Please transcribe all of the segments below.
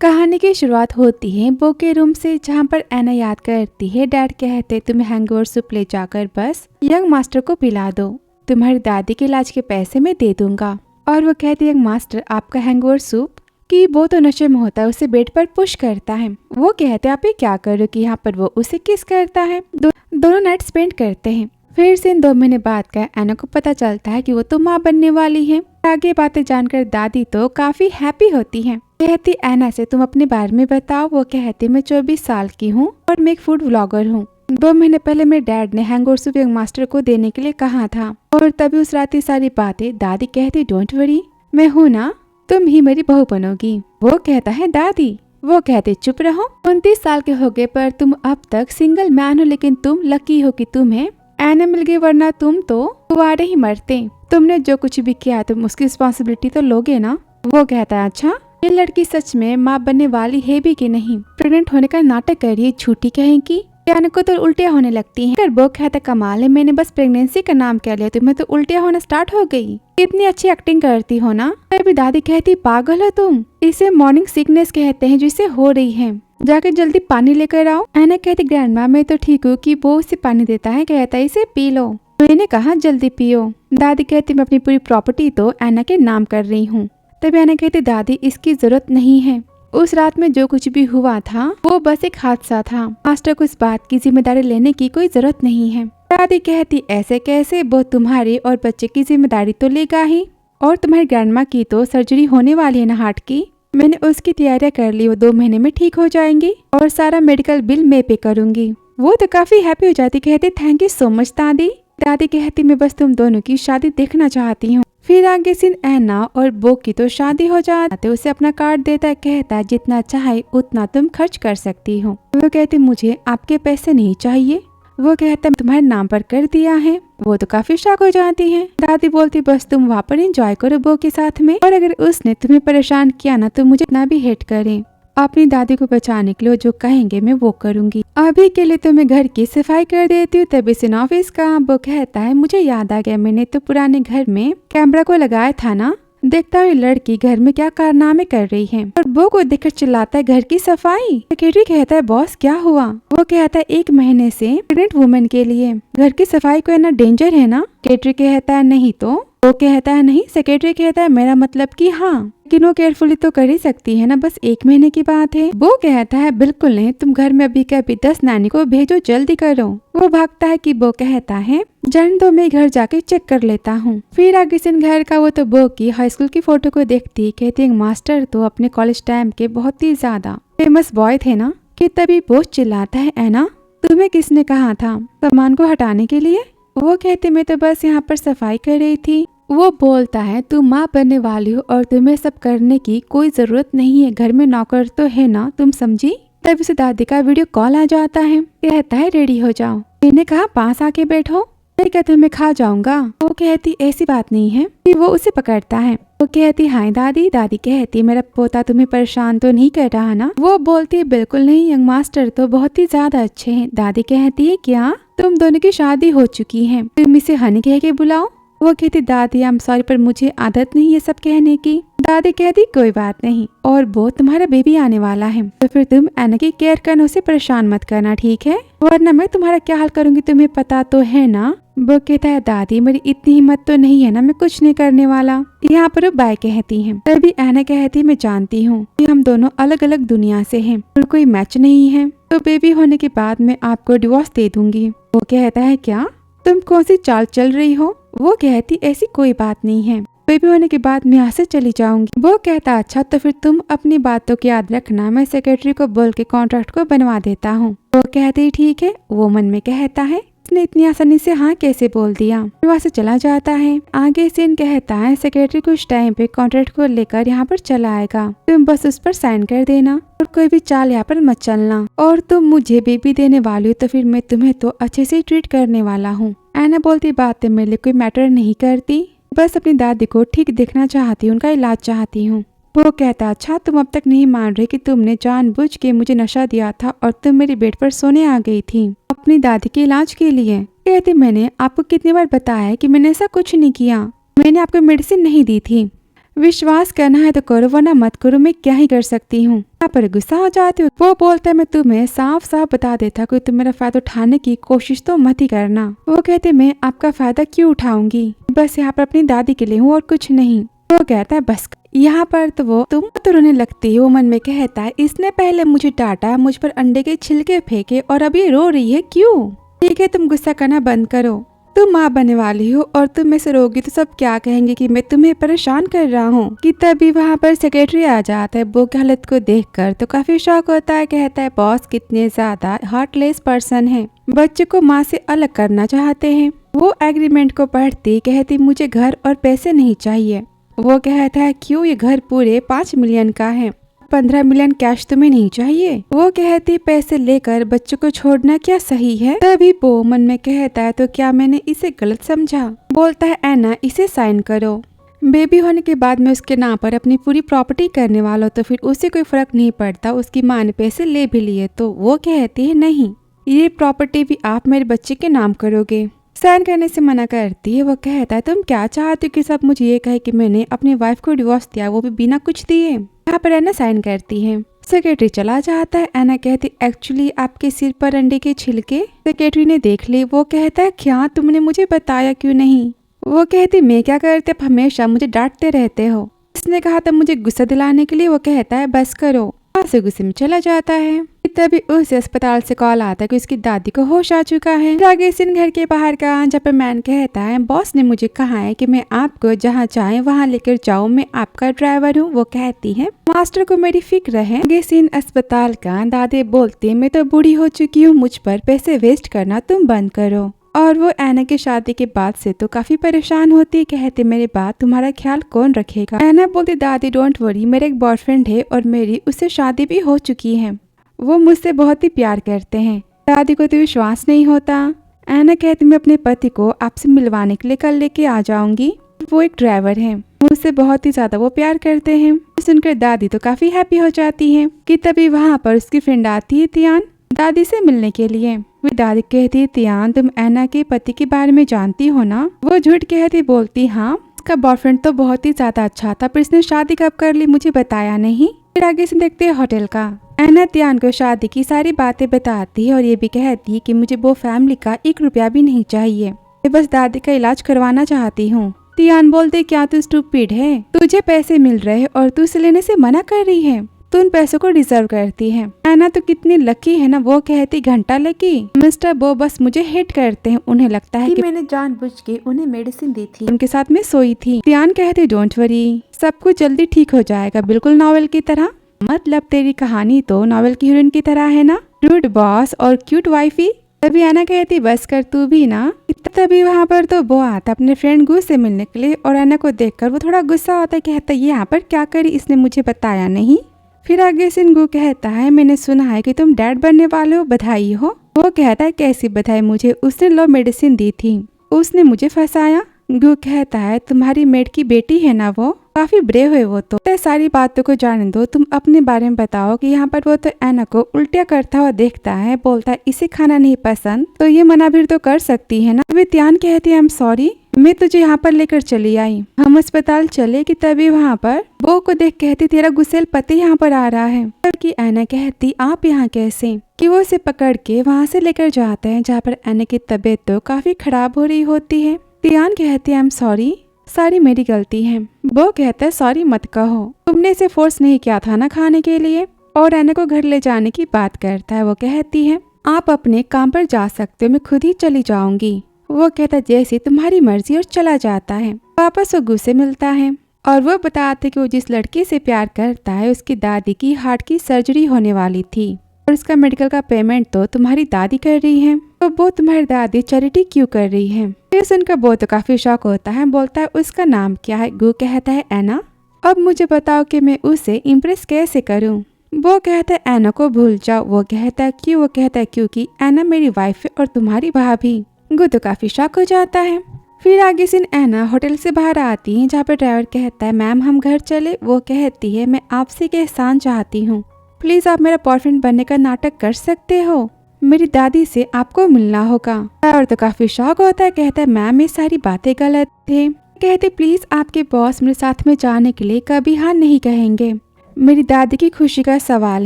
कहानी की शुरुआत होती है बो के रूम से, जहाँ पर एना याद करती है डैड कहते तुम्हें हैंगओवर सूप ले जाकर बस यंग मास्टर को पिला दो, तुम्हारी दादी के इलाज के पैसे मैं दे दूंगा। और वो कहती यंग मास्टर आपका हैंगओवर सूप कि वो तो नशे में होता है, उसे बेड पर पुश करता है। वो कहते आप ये क्या करो कि यहाँ पर वो उसे किस करता है। दोनों नाइट स्पेंड करते हैं। फिर से 2 महीने बाद का एना को पता चलता है कि वो तो माँ बनने वाली है। आगे बातें जानकर दादी तो काफी हैप्पी होती है। कहती एना से तुम अपने बारे में बताओ। वो कहती मैं 24 साल की हूँ और मैं एक फूड व्लॉगर हूँ। 2 महीने पहले मेरे डैड ने हैंगओवर सूप यंग मास्टर को देने के लिए कहा था और तभी उस रात की सारी बातें दादी कहती डोंट वरी, मैं हूँ ना, तुम ही मेरी बहू बनोगी। वो कहता है दादी। वो कहते चुप रहो, 29 साल के हो गए पर तुम अब तक सिंगल मैन हो, लेकिन तुम लकी हो कि तुम्हें एना मिल गई, वरना तुम तो कुंवारे ही मरते। तुमने जो कुछ भी किया तुम उसकी रिस्पॉन्सिबिलिटी तो लोगे ना। वो कहता है अच्छा ये लड़की सच में माँ बनने वाली है भी कि नहीं, प्रेग्नेंट होने का नाटक कर रही है, झूठी कहेंगी। एना को तो उल्टियाँ होने लगती हैं। वो कहता कमाल है, मैंने बस प्रेगनेंसी का नाम कह लिया, तुम्हें तो उल्टियाँ होना स्टार्ट हो गई, इतनी अच्छी एक्टिंग करती हो ना। तभी दादी कहती पागल हो तुम, इसे मॉर्निंग सिकनेस कहते हैं जिसे हो रही है, जाकर जल्दी पानी लेकर आओ। एना कहती ग्रैंडमा मैं तो ठीक हूँ। कि वो उसे पानी देता है, कहता है इसे पी लो। मैंने कहा जल्दी पियो। दादी कहती मैं अपनी पूरी प्रॉपर्टी तो एना के नाम कर रही हूँ। तभी एना कहती दादी इसकी जरूरत नहीं है, उस रात में जो कुछ भी हुआ था वो बस एक हादसा था, मास्टर को इस बात की जिम्मेदारी लेने की कोई जरूरत नहीं है। दादी कहती ऐसे कैसे, वो तुम्हारी और बच्चे की जिम्मेदारी तो लेगा ही, और तुम्हारी ग्रैंडमा की तो सर्जरी होने वाली है ना हार्ट की, मैंने उसकी तैयारियां कर ली, वो 2 महीने में ठीक हो जाएंगी और सारा मेडिकल बिल मैं पे करूंगी। वो तो काफी हैप्पी हो जाती, कहती थैंक यू सो मच दादी। दादी कहती मैं बस तुम दोनों की शादी देखना चाहती हूँ। फिर आगे सीन एना और बो की तो शादी हो जाती, उसे अपना कार्ड देता है, कहता है जितना चाहे उतना तुम खर्च कर सकती हो। वो कहती मुझे आपके पैसे नहीं चाहिए। वो कहता तुम्हारे नाम पर कर दिया है। वो तो काफी शॉक हो जाती है। दादी बोलती बस तुम वहाँ पर एंजॉय करो बो के साथ में, और अगर उसने तुम्हें परेशान किया ना तो मुझे इतना भी हेट करे। अपनी दादी को बचाने के लिए जो कहेंगे मैं वो करूंगी, अभी के लिए तो मैं घर की सफाई कर देती हूँ। तभी से ऑफिस का वो कहता है मुझे याद आ गया, मैंने तो पुराने घर में कैमरा को लगाया था ना, देखता हुई लड़की घर में क्या कारनामे कर रही है। और वो को देखकर चिल्लाता है घर की सफाई। सेक्रेटरी कहता है बॉस क्या हुआ। वो कहता है 1 महीने से प्रेग्नेंट वुमेन के लिए घर की सफाई को ना डेंजर है ना। सेक्रेटरी कहता है नहीं तो। वो कहता है नहीं। सेक्रेटरी कहता है मेरा मतलब कि हाँ, लेकिन वो केयरफुली तो कर ही सकती है ना, बस 1 महीने की बात है। वो कहता है बिल्कुल नहीं, तुम घर में अभी के अभी 10 नानी को भेजो, जल्दी करो। वो भागता है कि वो कहता है जान दो मैं घर जाके चेक कर लेता हूँ। फिर आगे से घर का वो तो बो की हाई स्कूल की फोटो को देखती, कहती है मास्टर तो अपने कॉलेज टाइम के बहुत ही ज्यादा फेमस बॉय थे ना। कि तभी बोस चिल्लाता है एना तुम्हें किसने कहा था सामान को हटाने के लिए। वो कहती मैं तो बस यहाँ पर सफाई कर रही थी। वो बोलता है तुम माँ बनने वाली हो और तुम्हें सब करने की कोई जरूरत नहीं है, घर में नौकर तो है ना, तुम समझी। तभी से दादी का वीडियो कॉल आ जाता है, कहता है रेडी हो जाओ। मैंने कहा पास आके बैठो, मैं कहती हूँ मैं खा जाऊंगा। वो कहती ऐसी बात नहीं है। फिर वो उसे पकड़ता है। वो कहती हाय दादी। दादी कहती मेरा पोता तुम्हें परेशान तो नहीं कर रहा ना। वो बोलती बिल्कुल नहीं, यंग मास्टर तो बहुत ही ज्यादा अच्छे हैं। दादी कहती है क्या तुम दोनों की शादी हो चुकी है, तुम इसे हनी कह के बुलाओ। वो कहती दादी आई एम सॉरी पर मुझे आदत नहीं है सब कहने की। दादी कहती कोई बात नहीं, और वो तुम्हारा बेबी आने वाला है तो फिर तुम एना की केयर करना, उसे परेशान मत करना ठीक है, वरना मैं तुम्हारा क्या हाल करूंगी तुम्हें पता तो है ना। वो कहता है दादी मेरी इतनी हिम्मत तो नहीं है ना, मैं कुछ नहीं करने वाला। यहाँ पर वो बाय कहती है। तभी एना कहती मैं जानती हूँ कि हम दोनों अलग अलग दुनिया से हैं और कोई मैच नहीं है, तो बेबी होने के बाद मैं आपको डिवोर्स दे दूंगी। वो कहता है क्या तुम कौन सी चाल चल रही हो। वो कहती ऐसी कोई बात नहीं है, बेबी होने के बाद मैं यहाँ से चली जाऊंगी। वो कहता अच्छा तो फिर तुम अपनी बातों की याद रखना, मैं सेक्रेटरी को बोल के कॉन्ट्रैक्ट को बनवा देता हूँ। वो कहती ठीक है। वो मन में कहता है इसने इतनी आसानी से हाँ कैसे बोल दिया। वहाँ से चला जाता है। आगे सीन कहता है सेक्रेटरी कुछ टाइम पे कॉन्ट्रैक्ट को लेकर यहाँ पर चला आएगा, तुम बस उस पर साइन कर देना और कोई भी चाल यहाँ पर मत चलना, और तुम मुझे बेबी देने वाली हो तो फिर मैं तुम्हें तो अच्छे से ट्रीट करने वाला हूँ। एना बोलती बातें मेरे लिए कोई मैटर नहीं करती, बस अपनी दादी को ठीक देखना चाहती हूँ, उनका इलाज चाहती हूँ। वो कहता अच्छा तुम अब तक नहीं मान रहे कि तुमने जानबूझ के मुझे नशा दिया था और तुम मेरी बेड पर सोने आ गई थी अपनी दादी के इलाज के लिए। कहती मैंने आपको कितनी बार बताया है कि मैंने ऐसा कुछ नहीं किया, मैंने आपको मेडिसिन नहीं दी थी। विश्वास करना है तो करो वरना मत करो, मैं क्या ही कर सकती हूँ। यहाँ पर गुस्सा हो जाती हूँ। वो बोलता है मैं तुम्हें साफ साफ बता देता, कोई तुम मेरा फायदा उठाने की कोशिश तो मत ही करना। वो कहते मैं आपका फायदा क्यों उठाऊंगी, बस यहाँ पर अपनी दादी के लिए हूँ और कुछ नहीं। वो कहता है बस। यहाँ पर तो वो तुम तो रोने लगती है। वो मन में कहता है इसने पहले मुझे डांटा, मुझ पर अंडे के छिलके फेंके और अब ये रो रही है क्यों। ठीक है तुम गुस्सा करना बंद करो, तुम माँ बनने वाली हो और तुम में से रोगी तो सब क्या कहेंगे कि मैं तुम्हें परेशान कर रहा हूँ। कि तभी वहाँ पर सेक्रेटरी आ जाता है। वो की हालत को देखकर तो काफी शौक होता है। कहता है बॉस कितने ज्यादा हार्टलेस पर्सन है, बच्चे को माँ से अलग करना चाहते हैं। वो एग्रीमेंट को पढ़ती कहती मुझे घर और पैसे नहीं चाहिए। वो कहता है क्यों, ये घर पूरे 5 मिलियन का है, 15 मिलियन कैश तुम्हें नहीं चाहिए। वो कहती पैसे लेकर बच्चों को छोड़ना क्या सही है। तभी वो मन में कहता है तो क्या मैंने इसे गलत समझा। बोलता है एना इसे साइन करो, बेबी होने के बाद मैं उसके नाम पर अपनी पूरी प्रॉपर्टी करने वाला हूँ, तो फिर उसे कोई फर्क नहीं पड़ता उसकी माँ ने पैसे ले भी लिए तो। वो कहती है नहीं, ये प्रॉपर्टी भी आप मेरे बच्चे के नाम करोगे। साइन करने से मना करती है। वो कहता है तुम क्या चाहती हो कि सब मुझे ये कहे कि मैंने अपनी वाइफ को डिवोर्स दिया, वो भी बिना कुछ दिए। यहाँ पर एना साइन करती है। सेक्रेटरी चला जाता है। एना कहती एक्चुअली आपके सिर पर अंडे के छिलके सेक्रेटरी ने देख ली। वो कहता है क्या तुमने मुझे बताया क्यों नहीं। वो कहती मैं क्या करती, आप हमेशा मुझे डांटते रहते हो। इसने कहा था मुझे गुस्सा दिलाने के लिए। वो कहता है बस करो, वहाँ से गुस्से में चला जाता है। तभी उसे अस्पताल से कॉल आता है कि उसकी दादी को होश आ चुका है। आगे सीन घर के बाहर का जहाँ पर मैन कहता है बॉस ने मुझे कहा है कि मैं आपको जहाँ चाहे वहाँ लेकर जाऊँ, मैं आपका ड्राइवर हूँ। वो कहती है मास्टर को मेरी फिक्र है। आगे सीन अस्पताल का दादी बोलती है मैं तो बूढ़ी हो चुकी हूँ, मुझ पर पैसे वेस्ट करना तुम बंद करो। और वो एना की शादी के बाद से तो काफी परेशान होती है। कहते मेरे बाद तुम्हारा ख्याल कौन रखेगा। एना बोलती दादी डोंट वरी, मेरा एक बॉयफ्रेंड है और मेरी उससे शादी भी हो चुकी है, वो मुझसे बहुत ही प्यार करते हैं। दादी को तो विश्वास नहीं होता। एना कहती मैं अपने पति को आपसे मिलवाने के लिए कल लेके आ जाऊंगी, वो एक ड्राइवर है, मुझसे बहुत ही ज्यादा वो प्यार करते हैं। सुनकर दादी तो काफी हैप्पी हो जाती है। कि तभी वहाँ पर उसकी फ्रेंड आती है तियान दादी से मिलने के लिए। वो दादी कहती है तियान तुम एना के पति के बारे में जानती हो ना। वो झूठ कहती बोलती हाँ, उसका बॉयफ्रेंड तो बहुत ही ज्यादा अच्छा था, पर इसने शादी कब कर ली मुझे बताया नहीं। फिर आगे से देखते हैं होटल का। एना तियान को शादी की सारी बातें बताती है और ये भी कहती है कि मुझे वो फैमिली का 1 रुपया भी नहीं चाहिए, मैं बस दादी का इलाज करवाना चाहती हूँ। तियान बोलते क्या तू स्टूपिड है, तुझे पैसे मिल रहे हैं और तू इसे लेने से मना कर रही है, तू उन पैसों को डिजर्व करती है। एना तो कितनी लकी है ना। वो कहती घंटा लकी, मिस्टर वो बस मुझे हेट करते हैं, उन्हें लगता है कि मैंने जानबूझ के उन्हें मेडिसिन दी थी, उनके साथ मैं सोई थी। तियान कहती डोंट वरी, सब कुछ जल्दी ठीक हो जाएगा, बिल्कुल नॉवेल की तरह। मतलब तेरी कहानी तो नॉवेल की हीरोइन की तरह है ना, रूड बॉस और क्यूट वाइफी। तभी एना कहती बस कर तू भी ना। तभी वहाँ पर तो वो आता अपने फ्रेंड गू से मिलने के लिए और एना को देखकर वो थोड़ा गुस्सा होता है। कहता ये यहाँ पर क्या करी, इसने मुझे बताया नहीं। फिर आगे सिंगू कहता है मैंने सुना है कि तुम डैड बनने वाले हो, बधाई हो। वो कहता है कैसी बधाई, मुझे उसने लो मेडिसिन दी थी, उसने मुझे फंसाया। गू कहता है तुम्हारी मेड की बेटी है ना, वो काफी ब्रेव है वो तो सारी बातों को जाने दो, तुम अपने बारे में बताओ। कि यहाँ पर वो तो एना को उल्टिया करता हुआ देखता है। बोलता है इसे खाना नहीं पसंद तो ये मना भी तो कर सकती है ना। वे त्यान कहती है आई एम सॉरी, मैं तुझे यहाँ पर लेकर चली आई। हम अस्पताल चले कि तभी वहाँ पर वो को देख कहती तेरा गुस्सेल पति यहाँ पर आ रहा है। कि एना कहती आप यहाँ कैसे। कि वो उसे पकड़ के वहाँ से लेकर जाते हैं जहाँ पर एना की तबीयत तो काफी खराब हो रही होती है। तियान कहती है आई एम सॉरी, सारी मेरी गलती है। वो कहता है सॉरी मत कहो, तुमने इसे फोर्स नहीं किया था ना खाने के लिए। और एना को घर ले जाने की बात करता है। वो कहती है आप अपने काम पर जा सकते हो, मैं खुद ही चली जाऊंगी। वो कहता है जैसी तुम्हारी मर्जी और चला जाता है। वापस वो गुस्से मिलता है और वो बताते कि वो जिस लड़की से प्यार करता है उसकी दादी की हार्ट की सर्जरी होने वाली थी और उसका मेडिकल का पेमेंट तो तुम्हारी दादी कर रही है, तो वो तुम्हारी दादी चैरिटी क्यों कर रही है। फिर सुनकर वो तो काफी शौक होता है। बोलता है उसका नाम क्या है। गू कहता है एना, अब मुझे बताओ कि मैं उसे इम्प्रेस कैसे करूं। वो कहता है एना को भूल जाओ। वो कहता है क्यों। वो कहता है क्योंकि एना मेरी वाइफ है और तुम्हारी भाभी। गू तो काफी शौक हो जाता है। फिर आगे से एना होटल से बाहर आती है जहाँ पर ड्राइवर कहता है मैम हम घर चले। वो कहती है मैं आपसे एक एहसान चाहती हूँ, प्लीज आप मेरा बॉयफ्रेंड बनने का नाटक कर सकते हो, मेरी दादी से आपको मिलना होगा। ड्राइवर तो काफी शौक होता है। कहता है मैम ये सारी बातें गलत थे। कहती प्लीज आपके बॉस मेरे साथ में जाने के लिए कभी हाँ नहीं कहेंगे। मेरी दादी की खुशी का सवाल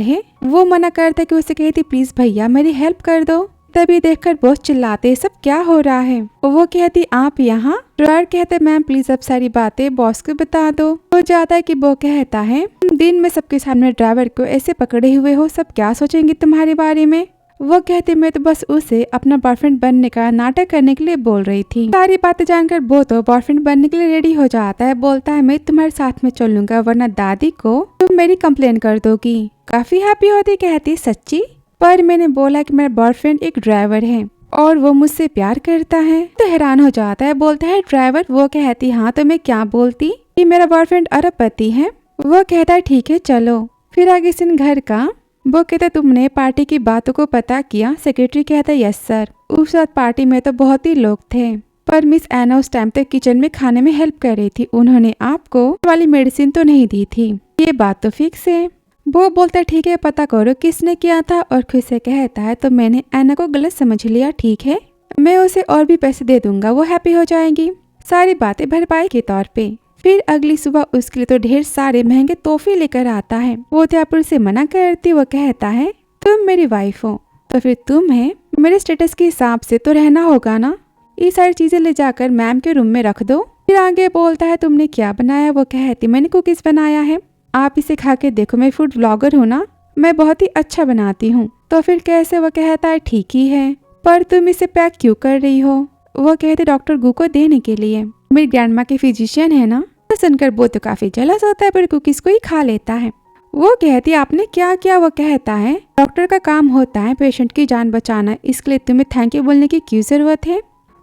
है। वो मना करता कि उसे कहती प्लीज भैया मेरी हेल्प कर दो। तभी देखकर बॉस चिल्लाते सब क्या हो रहा है। वो कहती आप यहाँ। ड्राइवर कहते मैम प्लीज अब सारी बातें बॉस को बता दो। हो जाता है कि वो कहता है दिन में सबके सामने ड्राइवर को ऐसे पकड़े हुए हो, सब क्या सोचेंगे तुम्हारे बारे में। वो कहते मैं तो बस उसे अपना बॉयफ्रेंड बनने का नाटक करने के लिए बोल रही थी। सारी बातें जानकर वो तो बॉयफ्रेंड बनने के लिए रेडी हो जाता है। बोलता है मैं तुम्हारे साथ में चलूंगा वरना दादी को तुम मेरी कंप्लेन कर दोगी। काफी हैप्पी होती कहती सच्ची, पर मैंने बोला कि मेरा बॉयफ्रेंड एक ड्राइवर है और वो मुझसे प्यार करता है। तो हैरान हो जाता है, बोलता है ड्राइवर। वो कहती हाँ तो मैं क्या बोलती कि मेरा बॉयफ्रेंड अरबपति है। वो कहता है ठीक है चलो। फिर आगे सीन घर का। वो कहता तुमने पार्टी की बातों को पता किया। सेक्रेटरी कहता यस सर। उस रात पार्टी में तो बहुत ही लोग थे, पर मिस एना उस टाइम तक किचन में खाने में हेल्प कर रही थी। उन्होंने आपको वाली मेडिसिन तो नहीं दी थी, ये बात तो फिक्स है। वो बोलता ठीक है पता करो किसने किया था और खुद से कहता है तो मैंने एना को गलत समझ लिया, ठीक है मैं उसे और भी पैसे दे दूंगा, वो हैप्पी हो जाएगी। सारी बातें भरपाई के तौर पे। फिर अगली सुबह उसके लिए तो ढेर सारे महंगे तोहफे लेकर आता है। वो त्यापुर से मना करती। वो कहता है तुम मेरी वाइफ हो तो फिर तुम्हें मेरे स्टेटस के हिसाब से तो रहना होगा ना। ये सारी चीजें ले जाकर मैम के रूम में रख दो। फिर आगे बोलता है तुमने क्या बनाया। वो कहती मैंने कुकीज बनाया है, आप इसे खा के देखो, मैं फूड ब्लॉगर हूँ ना, मैं बहुत ही अच्छा बनाती हूँ। तो फिर कैसे। वो कहता है ठीक ही है, पर तुम इसे पैक क्यों कर रही हो। वो कहते डॉक्टर गू को देने के लिए, मेरी ग्रैंड माँ के फिजिशियन है ना। तो सुनकर वो तो काफी जलस होता है पर कुकीज को ही खा लेता है। वो कहती आपने क्या किया। वो कहता है डॉक्टर का काम होता है पेशेंट की जान बचाना, इसके लिए तुम्हें थैंक यू बोलने की क्यों जरूरत है।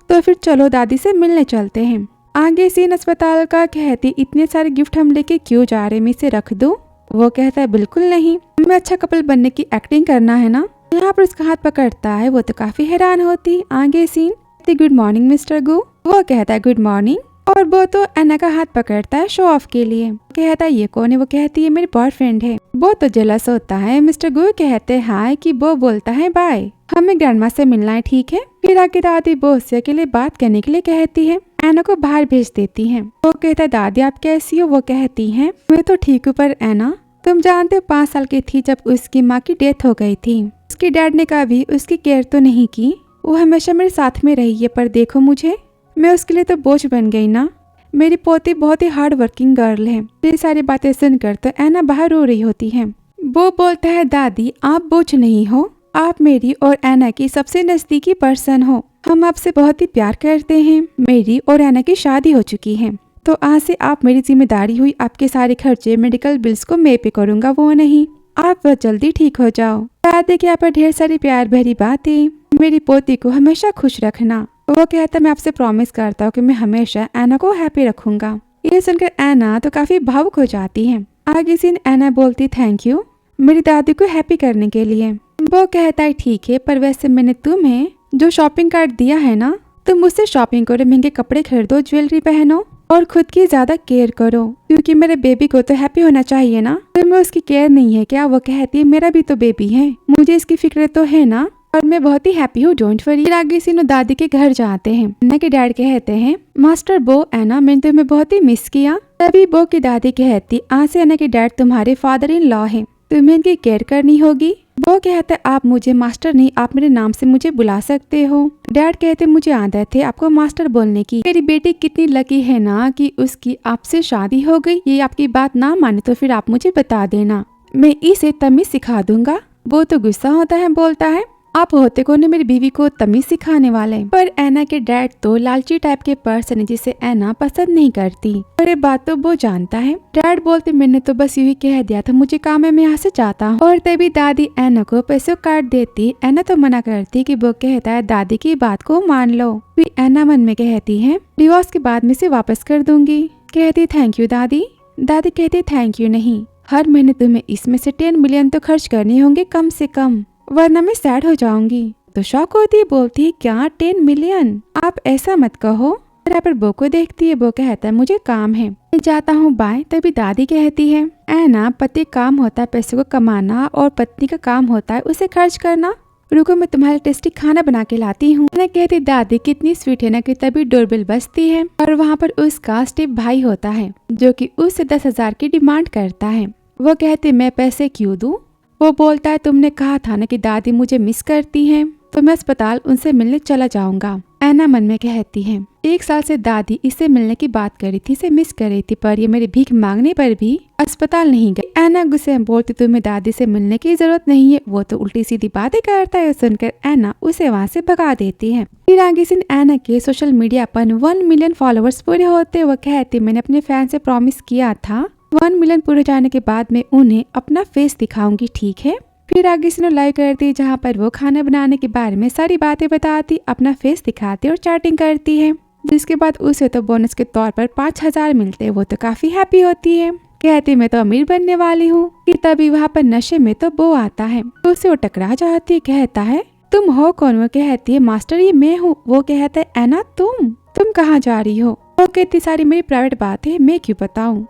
तो फिर चलो दादी से मिलने चलते हैं। आगे सीन अस्पताल का। कहती इतने सारे गिफ्ट हम लेके क्यों जा रहे, मैं इसे रख दूं। वो कहता है बिल्कुल नहीं, हमें अच्छा कपल बनने की एक्टिंग करना है ना। यहाँ पर उसका हाथ पकड़ता है। वो तो काफी हैरान होती। आगे सीन। गुड मॉर्निंग मिस्टर गू। वो कहता है गुड मॉर्निंग, और वो तो एना का हाथ पकड़ता है शो ऑफ के लिए। कहता है ये कौन है। वो कहती है मेरे बॉयफ्रेंड है। वो तो जेलस होता है। मिस्टर गू कहते हैं हाय कि वो बोलता है बाय, हमें ग्रैंडमा से मिलना है, ठीक है। फिर आगे दादी बॉस से के लिए बात करने के लिए कहती है। एना को बाहर भेज देती है। वो कहता है दादी आप कैसी हो। वो कहती है मैं तो ठीक हूँ, पर एना तुम जानते हो 5 साल की थी जब उसकी माँ की डेथ हो गई थी। उसके डैड ने कभी उसकी केयर तो नहीं की, वो हमेशा मेरे साथ में रही है, पर देखो मुझे, मैं उसके लिए तो बोझ बन गई ना। मेरी पोती बहुत ही हार्ड वर्किंग गर्ल है। ये सारी बातें सुनकर तो एना बाहर रो रही होती है। वो बोलता है दादी आप बोझ नहीं हो, आप मेरी और एना की सबसे नजदीकी पर्सन हो, हम आपसे बहुत ही प्यार करते हैं। मेरी और एना की शादी हो चुकी है, तो आज से आप मेरी जिम्मेदारी हुई, आपके सारे खर्चे मेडिकल बिल्स को मैं पे करूँगा, वो नहीं। आप बस जल्दी ठीक हो जाओ। दादी के यहाँ पर ढेर सारी प्यार भरी बातें। मेरी पोती को हमेशा खुश रखना। वो कहता मैं आपसे प्रॉमिस करता हूँ कि मैं हमेशा एना को हैप्पी रखूंगा। ये सुनकर एना तो काफी भावुक हो जाती है। आगे सीन। एना बोलती थैंक यू मेरी दादी को हैप्पी करने के लिए। वो कहता है ठीक है, पर वैसे मैंने तुम्हें जो शॉपिंग कार्ड दिया है ना, तुम मुझसे शॉपिंग करो, महंगे कपड़े खरीदो, ज्वेलरी पहनो और खुद की ज्यादा केयर करो, क्योंकि मेरे बेबी को तो हैप्पी होना चाहिए ना। तुम्हें उसकी केयर नहीं है क्या। वो कहती है मेरा भी तो बेबी है, मुझे इसकी फिक्र तो है ना, और मैं बहुत ही हैप्पी हूँ, डोंट वरी। फिर आगे सीनो दादी के घर जाते हैं। एना के डैड कहते हैं मास्टर बो एना मैंने तुम्हें बहुत ही मिस किया। तभी बो की दादी कहती आज से एना के डैड तुम्हारे फादर इन लॉ है, तुम्हें इनकी केयर करनी होगी। वो कहते आप मुझे मास्टर नहीं, आप मेरे नाम से मुझे बुला सकते हो। डैड कहते मुझे आदत है आपको मास्टर बोलने की। मेरी बेटी कितनी लकी है ना कि उसकी आपसे शादी हो गई। ये आपकी बात ना माने तो फिर आप मुझे बता देना, मैं इसे तमीज सिखा दूंगा। वो तो गुस्सा होता है, बोलता है आप होते कौन है मेरी बीवी को तमीज सिखाने वाले। पर एना के डैड तो लालची टाइप के पर्सन है जिसे एना पसंद नहीं करती, पर ये बात तो वो जानता है। डैड बोलते मैंने तो बस यूं ही कह दिया था, मुझे काम है, मैं यहाँ से जाता हूँ। और तभी दादी एना को पैसे काट देती। एना तो मना करती कि वो कहता है दादी की बात को मान लो। फिर एना मन में कहती है डिवोर्स के बाद में से वापस कर दूंगी। कहती थैंक यू दादी। दादी कहती थैंक यू नहीं, हर महीने तुम्हें इसमें से 10 मिलियन तो खर्च करने होंगे कम से कम, वरना मैं सैड हो जाऊंगी। तो शौक होती है, बोलती है क्या 10 मिलियन, आप ऐसा मत कहो। यहाँ पर बो को देखती है। वो कहता है मुझे काम है, मैं जाता हूँ, बाय। तभी दादी कहती है एना पति काम होता है पैसे को कमाना और पत्नी का काम होता है उसे खर्च करना। रुको मैं तुम्हारे टेस्टी खाना बना के लाती हूँ। एना कहती दादी कितनी स्वीट है ना कि तभी डोरबेल बजती है और वहाँ पर उसका स्टेप भाई होता है जो कि उससे 10,000 की डिमांड करता है। वो कहती मैं पैसे क्यों दूँ? वो बोलता है तुमने कहा था ना कि दादी मुझे मिस करती हैं, तो मैं अस्पताल उनसे मिलने चला जाऊंगा। एना मन में कहती है 1 साल से दादी इससे मिलने की बात कर रही थी, इसे मिस कर रही थी, पर ये मेरी भीख मांगने पर भी अस्पताल नहीं गई। एना गुस्से में बोलती तुम्हें दादी से मिलने की जरूरत नहीं है, वो तो उल्टी सीधी बातें करता है। सुनकर एना उसे वहाँ से भगा देती है। फिर आगे से एना के सोशल मीडिया पर 1 मिलियन फॉलोअर्स पूरे होते। वो कहती मैंने अपने फैन से प्रॉमिस किया था 1 मिलियन पूरे जाने के बाद मैं उन्हें अपना फेस दिखाऊंगी, ठीक है। फिर आगे से लाइव करती जहाँ पर वो खाना बनाने के बारे में सारी बातें बताती, अपना फेस दिखाती और चैटिंग करती है, जिसके बाद उसे तो बोनस के तौर पर 5,000 मिलते। वो तो काफी हैप्पी होती है, कहती मैं तो अमीर बनने वाली हूँ। कि तभी वहाँ पर नशे में तो बो आता है, तो उसे वो टकरा जाती है, कहता है तुम हो कौन? वो कहती है मास्टर ये मैं हूँ। वो कहता है एना तुम कहाँ जा रही हो? वो कहती सारी मेरी प्राइवेट बात है, मैं क्यों बताऊँ?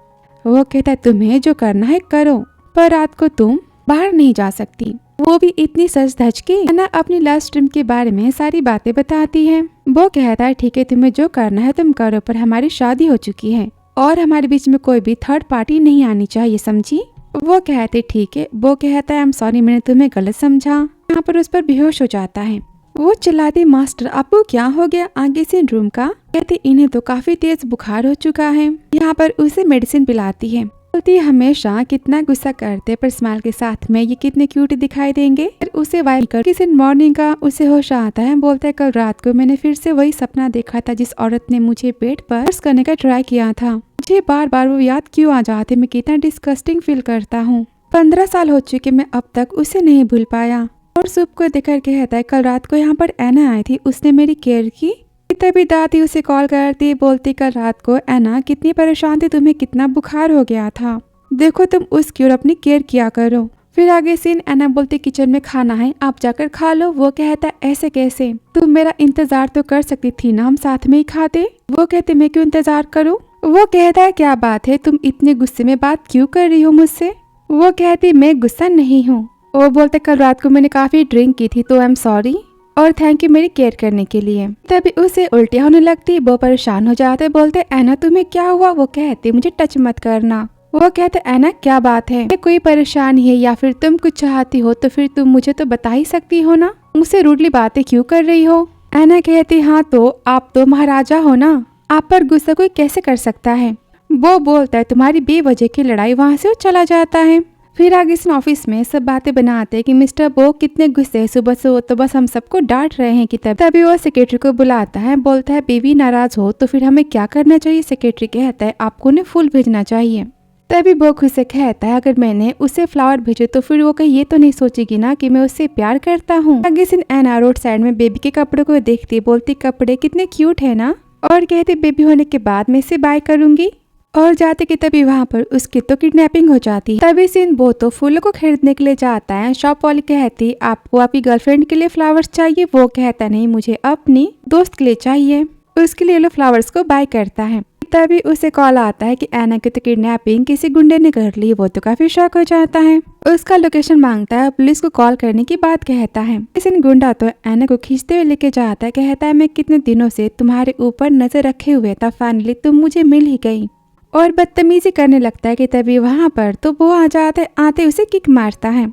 वो कहता है तुम्हें जो करना है करो, पर रात को तुम बाहर नहीं जा सकती। वो भी इतनी सच धज के एना अपनी लव स्ट्रीम के बारे में सारी बातें बताती है। वो कहता है ठीक है तुम्हें जो करना है तुम करो, पर हमारी शादी हो चुकी है और हमारे बीच में कोई भी थर्ड पार्टी नहीं आनी चाहिए, समझी? वो कहते ठीक है। वो कहता है आई एम सॉरी मैंने तुम्हें गलत समझा। यहाँ पर उस पर बेहोश हो जाता है। वो चिल्लाती मास्टर आपको क्या हो गया? आगे से रूम का कहते इन्हें तो काफी तेज बुखार हो चुका है। यहाँ पर उसे मेडिसिन पिलाती है। बोलती हमेशा कितना गुस्सा करते पर स्माइल के साथ में ये कितने क्यूट दिखाई देंगे। फिर उसे वाइप कर किसी मॉर्निंग का उसे होश आता है। बोलता है कल रात को मैंने फिर से वही सपना देखा था जिस औरत ने मुझे पेट पर करने का ट्राई किया था। मुझे बार बार वो याद क्यों आ जाते, मैं कितना डिस्गस्टिंग फील करता हूँ। 15 साल हो चुके मैं अब तक उसे नहीं भूल पाया। और सुप को देखकर कहता है कल रात को यहाँ पर एना आई थी, उसने मेरी केयर की। तभी दादी उसे कॉल करती, बोलती कल रात को एना कितनी परेशान थी, तुम्हें कितना बुखार हो गया था, देखो तुम उसकी और अपनी केयर किया करो। फिर आगे सीन एना बोलती किचन में खाना है आप जाकर खा लो। वो कहता ऐसे कैसे, तुम मेरा इंतजार तो कर सकती थी ना, हम साथ में ही खाते। वो कहते मैं क्यों इंतजार करूँ? वो कहता है क्या बात है, तुम इतने गुस्से में बात क्यों कर रही हो मुझसे? वो कहती मैं गुस्सा नहीं हूँ। वो बोलते कल रात को मैंने काफी ड्रिंक की थी तो आई एम सॉरी और थैंक यू मेरी केयर करने के लिए। तभी उसे उल्टियाँ होने लगती, वो परेशान हो जाते, बोलते एना तुम्हें क्या हुआ? वो कहते मुझे टच मत करना। वो कहते एना क्या बात है, कोई परेशानी है या फिर तुम कुछ चाहती हो तो फिर तुम मुझे तो बता ही सकती हो ना, मुझसे रूडली बातें क्यों कर रही हो? एना कहती हाँ तो आप तो महाराजा हो ना, आप पर गुस्सा कोई कैसे कर सकता है? वो बोलता है तुम्हारी बेवजह की लड़ाई, वहाँ से वो चला जाता है। फिर आगे इस ऑफिस में सब बातें बनाते हैं कि मिस्टर बो कितने गुस्से है, सुबह से तो बस हम सबको डांट रहे हैं कि तभी वो सेक्रेटरी को बुलाता है, बोलता है बीवी नाराज हो तो फिर हमें क्या करना चाहिए? सेक्रेटरी कहता है आपको उन्हें फूल भेजना चाहिए। तभी वो खुद से कहता है अगर मैंने उसे फ्लावर भेजे तो फिर वो कहीं ये तो नहीं सोचेगी ना कि मैं उससे प्यार करता हूँ। आगे से एना रोड साइड में बेबी के कपड़ों को देखती, बोलती कपड़े कितने क्यूट है ना, और कहती बेबी होने के बाद मैं इसे बाय करूंगी। और जाते कि तभी वहाँ पर उसकी तो किडनैपिंग हो जाती। तभी सीन वो तो फूलों को खरीदने के लिए जाता है। शॉप वाली कहती आपको आपकी गर्लफ्रेंड के लिए फ्लावर्स चाहिए? वो कहता नहीं मुझे अपनी दोस्त के लिए चाहिए। उसके लिए लो फ्लावर्स को बाय करता है। तभी उसे कॉल आता है कि एना की तो किडनैपिंग किसी गुंडे ने कर ली। वो तो काफी शॉक हो जाता है, उसका लोकेशन मांगता है, पुलिस को कॉल करने की बात कहता है। लेकिन गुंडा तो एना को खींचते हुए लेके जाता है, कहता है मैं कितने दिनों से तुम्हारे ऊपर नजर रखे हुए था, फाइनली तुम मुझे मिल ही गई, और बदतमीजी करने लगता है। कि तभी वहाँ पर तो वो आ जाता है, आते उसे किक मारता है,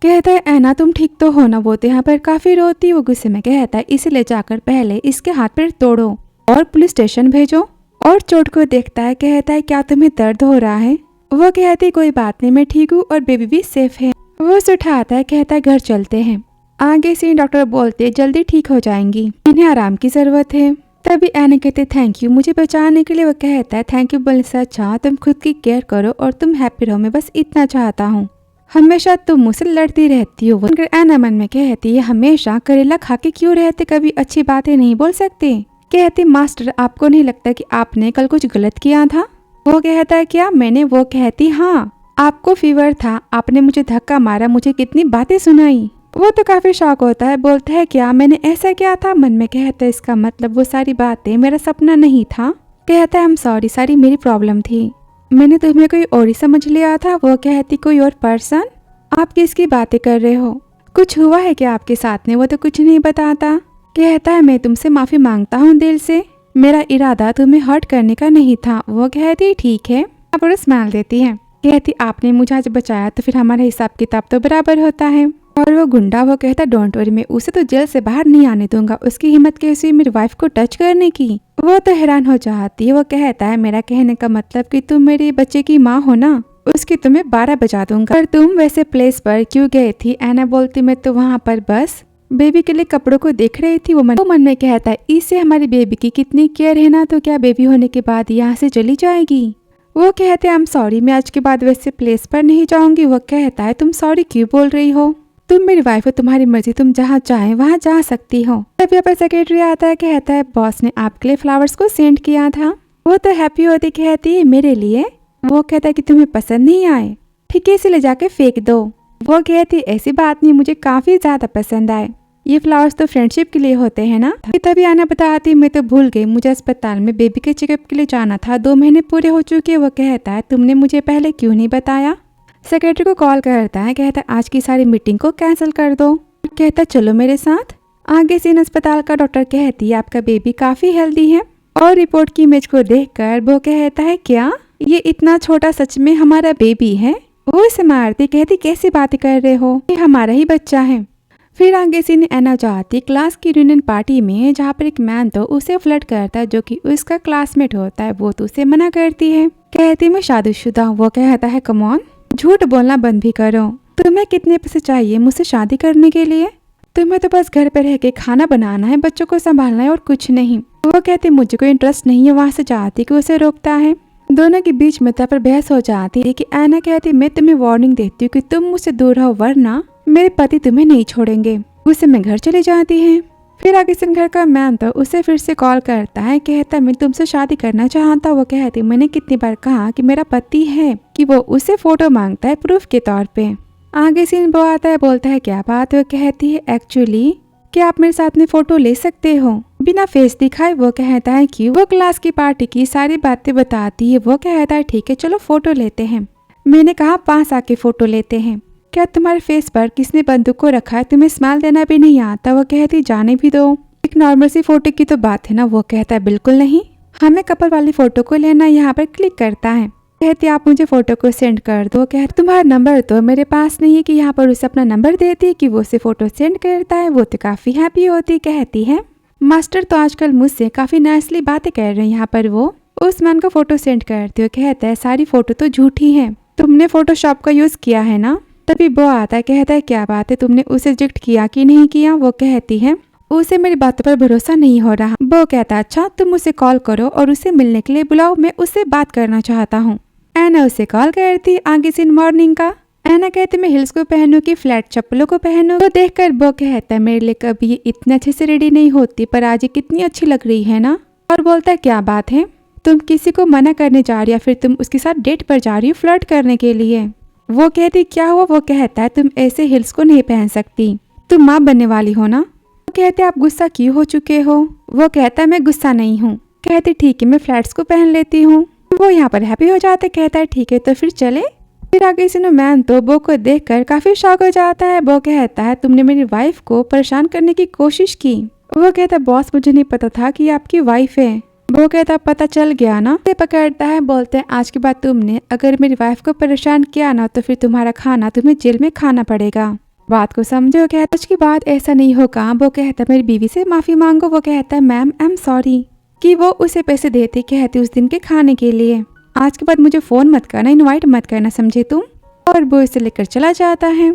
कहता है एना तुम ठीक तो हो ना? वो तो यहाँ पर काफी रोती, वो गुस्से में कहता है इसे ले जाकर पहले इसके हाथ पैर तोड़ो और पुलिस स्टेशन भेजो। और चोट को देखता है, कहता है क्या तुम्हें दर्द हो रहा है? वो कहती कोई बात नहीं मैं ठीक हूँ और बेबी भी सेफ है। वो उसे उठाता है, कहता है घर चलते हैं। आगे से डॉक्टर बोलते जल्दी ठीक हो जाएंगी, इन्हें आराम की जरूरत है। तभी एना कहते थैंक यू मुझे बचाने के लिए। वो कहता है थैंक यू बोलने से अच्छा तुम खुद की केयर करो और तुम हैप्पी रहो, मैं बस इतना चाहता हूँ, हमेशा तुम मुझसे लड़ती रहती हो। एना मन में कहती है हमेशा करेला खा के क्यों रहते, कभी अच्छी बातें नहीं बोल सकते? कहती मास्टर आपको नहीं लगता कि आपने कल कुछ गलत किया था? वो कहता है क्या मैंने? वो कहती हाँ आपको फीवर था, आपने मुझे धक्का मारा, मुझे कितनी बातें सुनाई। वो तो काफी शॉक होता है, बोलता है क्या मैंने ऐसा किया था? मन में कहता है इसका मतलब वो सारी बातें मेरा सपना नहीं था। कहता है आई एम सॉरी, सारी मेरी प्रॉब्लम थी, मैंने तुम्हें कोई और ही समझ लिया था। वो कहती कोई और पर्सन? आप किसकी बातें कर रहे हो? कुछ हुआ है क्या आपके साथ में? वो तो कुछ नहीं बताता। कहता है मैं तुमसे माफी मांगता हूँ दिल से, मेरा इरादा तुम्हें हर्ट करने का नहीं था। वो कहती ठीक है और स्माइल देती है। कहती आपने मुझे आज बचाया तो फिर हमारा हिसाब किताब तो बराबर होता है। और वो गुंडा वो कहता डोंट वरी, मैं उसे तो जेल से बाहर नहीं आने दूंगा। उसकी हिम्मत कैसी हुई मेरी वाइफ को टच करने की। वो तो हैरान हो जाती है। वो कहता है मेरा कहने का मतलब कि तुम मेरे बच्चे की माँ हो ना, उसकी तुम्हें 12 बजा दूंगा। पर तुम वैसे प्लेस पर क्यों गए थी? एना बोलती मैं तो वहाँ पर बस बेबी के लिए कपड़ों को देख रही थी। वो मन में कहता है इससे हमारी बेबी की कितनी केयर है ना, तो क्या बेबी होने के बाद यहाँ से चली जाएगी? वो कहते हैं आई एम सॉरी, मैं आज के बाद वैसे प्लेस पर नहीं जाऊंगी। वो कहता है तुम सॉरी क्यों बोल रही हो? तुम मेरी वाइफ हो, तुम्हारी मर्जी, तुम जहाँ चाहे वहाँ जा सकती हो। तब यहाँ पर सेक्रेटरी आता है। कहता है बॉस ने आपके लिए फ्लावर्स को सेंड किया था। वो तो हैप्पी होती कहती है मेरे लिए? वो कहता है कि तुम्हें पसंद नहीं आए, ठीक है इसे ले जाके फेंक दो। वो कहती ऐसी बात नहीं, मुझे काफी ज्यादा पसंद आए। ये फ्लावर्स तो फ्रेंडशिप के लिए होते हैं ना। तभी आना बताती मैं तो भूल गई, मुझे अस्पताल में बेबी के चेकअप के लिए जाना था, 2 महीने पूरे हो चुके। वो कहता है तुमने मुझे पहले क्यों नहीं बताया? सेक्रेटरी को कॉल करता है। कहता है आज की सारी मीटिंग को कैंसिल कर दो। कहता चलो मेरे साथ। आगे सीन अस्पताल का डॉक्टर कहती है आपका बेबी काफी हेल्दी है। और रिपोर्ट की इमेज को देखकर वो कहता है क्या ये इतना छोटा सच में हमारा बेबी है? वो इसे मारती कहती कैसी बातें कर रहे हो, ये हमारा ही बच्चा है। फिर आगे सीन एना जाती क्लास की रियूनियन पार्टी में, जहाँ पर एक मैन तो उसे फ्लर्ट करता है जो कि उसका क्लासमेट होता है। वो तो उसे मना करती है, कहती मैं शादीशुदा हूँ। वो कहता है कम ऑन, झूठ बोलना बंद भी करो। तुम्हें कितने पैसे चाहिए मुझसे शादी करने के लिए? तुम्हें तो बस घर पे रह के खाना बनाना है, बच्चों को संभालना है और कुछ नहीं। वो कहती मुझे कोई इंटरेस्ट नहीं है। वहाँ से जाती कि उसे रोकता है। दोनों के बीच में तब पर बहस हो जाती है कि एना कहती मैं तुम्हें वार्निंग देती हूँ कि तुम मुझसे दूर रहो वरना मेरे पति तुम्हें नहीं छोड़ेंगे। उसे मैं घर चली जाती है। फिर आगे से घर का मैन तो उसे फिर से कॉल करता है। कहता मैं तुमसे शादी करना चाहता। वो कहती मैंने कितनी बार कहा कि मेरा पति है, कि वो उसे फोटो मांगता है प्रूफ के तौर पे। आगे सीन वो आता है, बोलता है क्या बात? वो कहती है एक्चुअली क्या आप मेरे साथ में फोटो ले सकते हो बिना फेस दिखाए? वो कहता है क्यों? वो क्लास की पार्टी की सारी बातें बताती है। वो कहता है ठीक है चलो फोटो लेते हैं। मैंने कहा पास आके फोटो लेते हैं। क्या तुम्हारे फेस पर किसने बंदूक को रखा है? तुम्हें स्माइल देना भी नहीं आता। वो कहती जाने भी दो, एक नॉर्मल सी फोटो की तो बात है ना। वो कहता है बिल्कुल नहीं, हमें कपल वाली फोटो को लेना। यहाँ पर क्लिक करता है। कहती आप मुझे फोटो को सेंड कर दो। कहती तुम्हारा नंबर तो मेरे पास नहीं है, कि यहाँ पर उसे अपना नंबर देती है कि वो उसे फोटो सेंड करता है। वो तो काफी हैप्पी होती। कहती है मास्टर तो आजकल मुझसे काफी नाइसली बातें कर रहे हैं। यहाँ पर वो उस मैन को फोटो सेंड करती हो। कहता है सारी फोटो तो झूठी है, तुमने फोटोशॉप का यूज किया है ना। तभी वो आता है। कहता है क्या बात है, तुमने उसे रिजेक्ट किया कि नहीं किया? वो कहती है उसे मेरी बातों पर भरोसा नहीं हो रहा। वो कहता है अच्छा तुम उसे कॉल करो और उसे मिलने के लिए बुलाओ, मैं उससे बात करना चाहता हूँ। एना उसे कॉल करती। आगे सीन मॉर्निंग का। एना कहती मैं हिल्स को पहनूं कि फ्लैट चप्पलों को पहनूं? तो देखकर वो कहता है मेरे लिए कभी ये इतने अच्छे से रेडी नहीं होती, पर आज ये कितनी अच्छी लग रही है ना। और बोलता है क्या बात है, तुम किसी को मना करने जा रही हो या फिर तुम उसके साथ डेट पर जा रही हो फ्लर्ट करने के लिए? वो कहती क्या हुआ? वो कहता है तुम ऐसे हिल्स को नहीं पहन सकती, तुम माँ बनने वाली हो ना। वो कहते आप गुस्सा क्यों हो चुके हो? वो कहता है मैं गुस्सा नहीं हूँ। कहती ठीक है मैं फ्लैट्स को पहन लेती हूँ। वो यहाँ पर हैप्पी हो जाते। कहता है ठीक है तो फिर चले। फिर आगे से मैन तो बो को देखकर काफी शॉक हो जाता है। वो कहता है तुमने मेरी वाइफ को परेशान करने की कोशिश की। वो कहता है बॉस मुझे नहीं पता था कि आपकी वाइफ है। वो कहता पता चल गया ना। उसे पकड़ता है। बोलते हैं आज के बाद तुमने अगर मेरी वाइफ को परेशान किया ना तो फिर तुम्हारा खाना तुम्हें जेल में खाना पड़ेगा। बात को समझो। कहता आज के बाद ऐसा नहीं होगा। वो कहता मेरी बीवी से माफी मांगो। वो कहता है मैम आई एम सॉरी, कि वो उसे पैसे देती। कहती उस दिन के खाने के लिए। आज के बाद मुझे फोन मत करना, इनवाइट मत करना, समझे तुम? और वो इसे लेकर चला जाता है।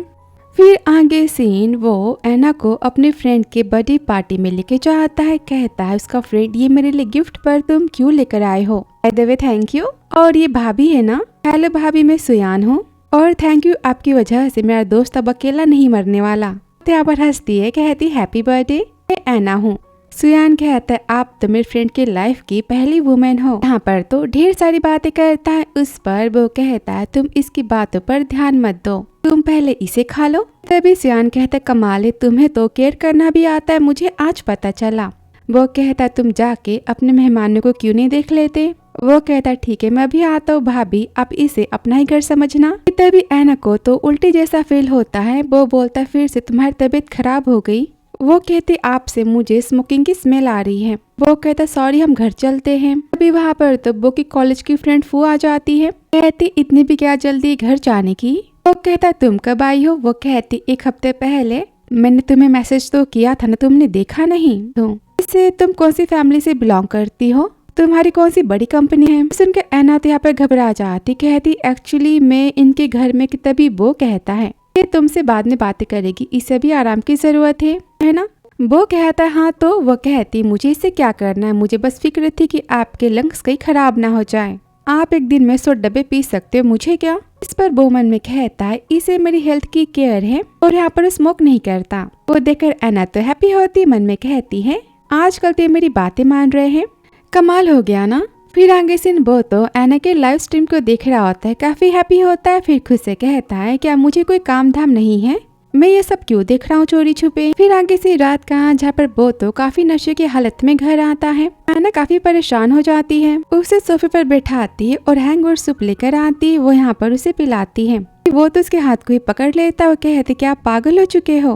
फिर आगे सीन वो एना को अपने फ्रेंड के बर्थडे पार्टी में लेके जाता है। कहता है उसका फ्रेंड ये मेरे लिए गिफ्ट पर तुम क्यों लेकर आए हो? By the way thank you. और ये भाभी है ना? हेलो भाभी मैं सुयान हूँ और थैंक यू, आपकी वजह से मेरा दोस्त अब अकेला नहीं मरने वाला। तो यहाँ पर हंसती है। कहती हैप्पी बर्थडे, मैं एना हूँ। सुयान कहता है आप तो मेरे फ्रेंड की लाइफ की पहली वुमेन हो। यहाँ पर तो ढेर सारी बातें करता है। उस पर वो कहता है तुम इसकी बातों पर ध्यान मत दो, तुम पहले इसे खा लो। तभी सुयान कहता है कमाल है, तुम्हें तो केयर करना भी आता है, मुझे आज पता चला। वो कहता है तुम जाके अपने मेहमानों को क्यों नहीं देख लेते? वो कहता ठीक है मैं अभी आता हूँ भाभी, आप इसे अपना ही घर समझना। तभी ऐना को तो उल्टी जैसा फील होता है। वो बोलता फिर से तुम्हारी तबीयत खराब हो गई। वो कहते आपसे मुझे स्मोकिंग की स्मेल आ रही है। वो कहता सॉरी हम घर चलते हैं। अभी वहाँ पर तो वो की कॉलेज की फ्रेंड फू आ जाती है। कहती इतनी भी क्या जल्दी घर जाने की। वो कहता तुम कब आई हो। वो कहती 1 हफ्ते पहले। मैंने तुम्हें मैसेज तो किया था ना, तुमने देखा नहीं। तो इससे तुम कौन सी फैमिली से बिलोंग करती हो, तुम्हारी कौन सी बड़ी कंपनी है। सुनकर ऐना तो यहाँ पर घबरा जाती। कहती एक्चुअली मैं इनके घर में। तभी वो कहता है ये तुमसे बाद में बातें करेगी, इसे भी आराम की जरूरत है ना। वो कहता है हाँ। तो वो कहती मुझे इससे क्या करना है, मुझे बस फिक्र थी कि आपके लंग्स कहीं खराब ना हो जाए। आप एक दिन में 100 डब्बे पी सकते हो, मुझे क्या। इस पर वो मन में कहता है इसे मेरी हेल्थ की केयर है और यहाँ पर स्मोक नहीं करता। वो देखकर ऐना तो हैप्पी होती, मन में कहती है आजकल तो मेरी बातें मान रहे हैं, कमाल हो गया ना। फिर आगे से वो तो ऐना के लाइव स्ट्रीम को देख रहा होता है, काफी हैप्पी होता है। फिर खुद से कहता है क्या मुझे कोई काम धाम नहीं है, मैं ये सब क्यों देख रहा हूँ चोरी छुपे। फिर आगे से रात का जहाँ पर वो तो काफी नशे की हालत में घर आता है। ऐना काफी परेशान हो जाती है। उसे सोफे पर बैठाती है और हैंगओवर सूप लेकर आती है। वो यहाँ पर उसे पिलाती है। वो तो उसके हाथ को ही पकड़ लेता है। वो कहते क्या आप पागल हो चुके हो।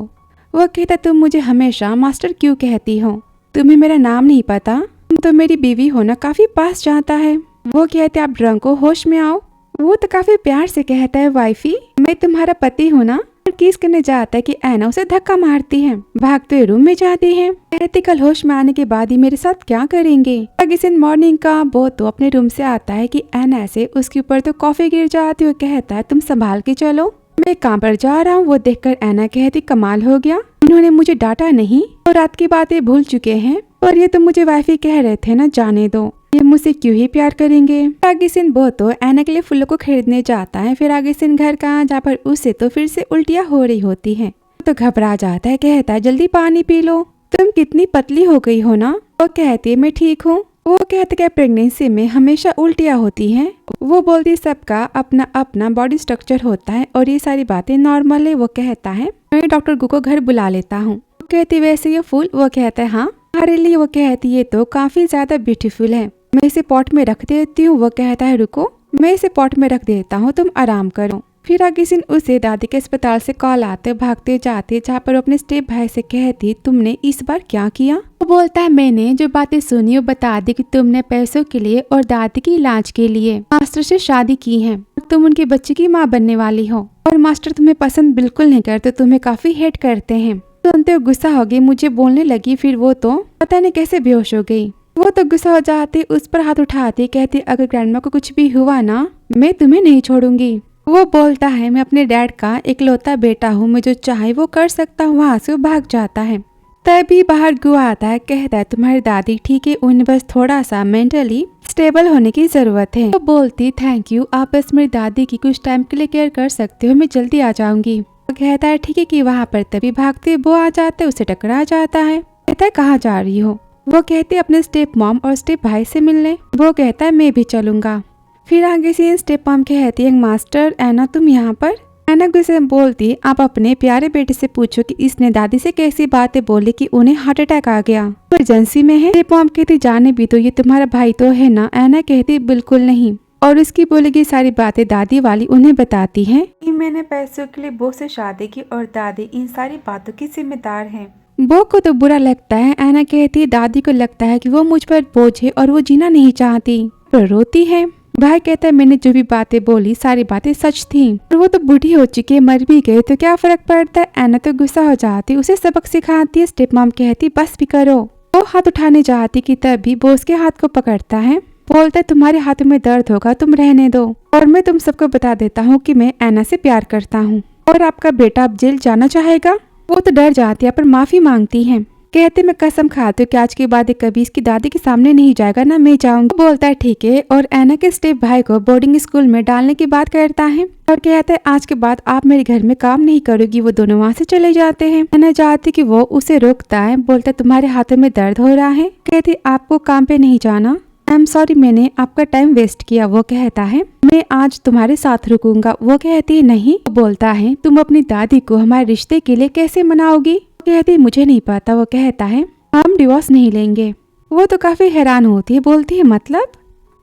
वो कहता तुम मुझे हमेशा मास्टर क्यों कहती हो, तुम्हें मेरा नाम नहीं पता, तुम तो मेरी बीवी होना काफी पास जाता है। वो कहते आप ड्रंक हो, होश में आओ। वो तो काफी प्यार से कहता है वाइफी मैं तुम्हारा पति हूँ ना। किस करने जाता है कि ऐना उसे धक्का मारती है। भागते हुए रूम में जाती है। कहती कल होश में आने के बाद ही मेरे साथ क्या करेंगे। अगले दिन मॉर्निंग का वो तो अपने रूम से आता है कि ऐना से उसके ऊपर तो कॉफी गिर जाती है। कहता है तुम संभाल के चलो, मैं काम पर जा रहा हूँ। वो देखकर ऐना कहती कमाल हो गया, इन्होंने मुझे डांटा नहीं और रात की बातें भूल चुके हैं। और ये तो मुझे वाइफी कह रहे थे ना, जाने दो, ये मुझसे क्यों ही प्यार करेंगे। आगे सिन वो तो ऐना के लिए फूलों को खरीदने जाता है। फिर आगे सिन घर का जहाँ पर उसे तो फिर से उल्टियाँ हो रही होती हैं। तो घबरा जाता है, कहता है जल्दी पानी पी लो, तुम कितनी पतली हो गई हो ना। वो कहती है मैं ठीक हूँ। वो कहते क्या प्रेगनेंसी में हमेशा उल्टियाँ होती हैं। वो बोलती सबका अपना अपना बॉडी स्ट्रक्चर होता है और ये सारी बातें नॉर्मल है। वो कहता है मैं डॉक्टर गु को घर बुला लेता हूँ। वो कहती वैसे ये फूल। वो कहता है हाँ हमारे लिए। वो कहती ये तो काफी ज्यादा ब्यूटीफुल है, मैं इसे पॉट में रख देती हूँ। वो कहता है रुको, मैं इसे पॉट में रख देता हूँ, तुम आराम करो। फिर आगे दिन उसे दादी के अस्पताल से कॉल आते भागते जाते, जहाँ पर अपने स्टेप भाई से कहती तुमने इस बार क्या किया। वो बोलता है मैंने जो बातें सुनी वो बता दी कि तुमने पैसों के लिए और दादी के इलाज के लिए मास्टर से शादी की है, तुम उनके बच्चे की माँ बनने वाली हो और मास्टर तुम्हें पसंद बिल्कुल नहीं करते, तुम्हें काफी हेट करते हैं। सुनते हो गुस्सा हो गई, मुझे बोलने लगी। फिर वो तो पता नहीं कैसे बेहोश हो गई। वो तो गुस्सा हो जाती, उस पर हाथ उठाती, कहती अगर ग्रैंडमा को कुछ भी हुआ ना मैं तुम्हें नहीं छोड़ूंगी। वो बोलता है मैं अपने डैड का इकलौता बेटा हूँ, मैं जो चाहे वो कर सकता हूँ। वहाँ से वो भाग जाता है। तभी बाहर गु आता है, कहता है तुम्हारी दादी ठीक है, उन्हें बस थोड़ा सा मेंटली स्टेबल होने की जरूरत है। वो बोलती थैंक यू, आप बस मेरी दादी की कुछ टाइम के लिए केयर कर सकते हो, मैं जल्दी आ जाऊंगी। वो कहता है ठीक है कि वहाँ पर तभी भागते वो आ जाते, उसे टकरा जाता है। कहता है कहाँ जा रही हो। वो कहती अपने स्टेप मॉम और स्टेप भाई से मिलने। वो कहता है मैं भी चलूंगा। फिर आगे से स्टेप मॉम कहती है मास्टर ऐना तुम यहाँ पर। ऐना गुस्से में बोलती आप अपने प्यारे बेटे से पूछो कि इसने दादी से कैसी बातें बोली कि उन्हें हार्ट अटैक आ गया, इमरजेंसी में है। स्टेप मॉम कहती जाने भी तो, ये तुम्हारा भाई तो है ना। ऐना कहती बिल्कुल नहीं, और उसकी बोली गई सारी बातें दादी वाली उन्हें बताती है कि मैंने पैसों के लिए बो से शादी की और दादी इन सारी बातों की जिम्मेदार है। बो को तो बुरा लगता है। ऐना कहती है दादी को लगता है कि वो मुझ पर बोझ है और वो जीना नहीं चाहती, पर रोती है। भाई कहता है मैंने जो भी बातें बोली सारी बातें सच थी, और वो तो बूढ़ी हो चुकी है, मर भी गए तो क्या फर्क पड़ता है। ऐना तो गुस्सा हो जाती, उसे सबक सिखाती है। स्टेप मॉम कहती बस भी करो। वो हाथ उठाने जाती कि तभी वो उसके हाथ को पकड़ता है, बोलता है तुम्हारे हाथों में दर्द होगा, तुम रहने दो, और मैं तुम सबको बता देता हूँ कि मैं ऐना से प्यार करता हूँ और आपका बेटा अब जेल जाना चाहेगा। वो तो डर जाती है पर माफी मांगती है। कहते मैं कसम खाती हूँ कि आज के बाद कभी इसकी दादी के सामने नहीं जाएगा ना, मैं जाऊंगी। बोलता है ठीक है, और ऐना के स्टेप भाई को बोर्डिंग स्कूल में डालने की बात करता है और कहता है आज के बाद आप मेरे घर में काम नहीं करोगी। वो दोनों वहाँ से चले जाते हैं। ऐना चाहती कि वो उसे रोकता है, बोलता तुम्हारे हाथों में दर्द हो रहा है। कहती आपको काम पे नहीं जाना, आई एम सॉरी मैंने आपका टाइम वेस्ट किया। वो कहता है मैं आज तुम्हारे साथ रुकूंगा। वो कहती है नहीं। बोलता है तुम अपनी दादी को हमारे रिश्ते के लिए कैसे मनाओगी। कहती मुझे नहीं पता। वो कहता है हम डिवोर्स नहीं लेंगे। वो तो काफी हैरान होती है, बोलती है मतलब।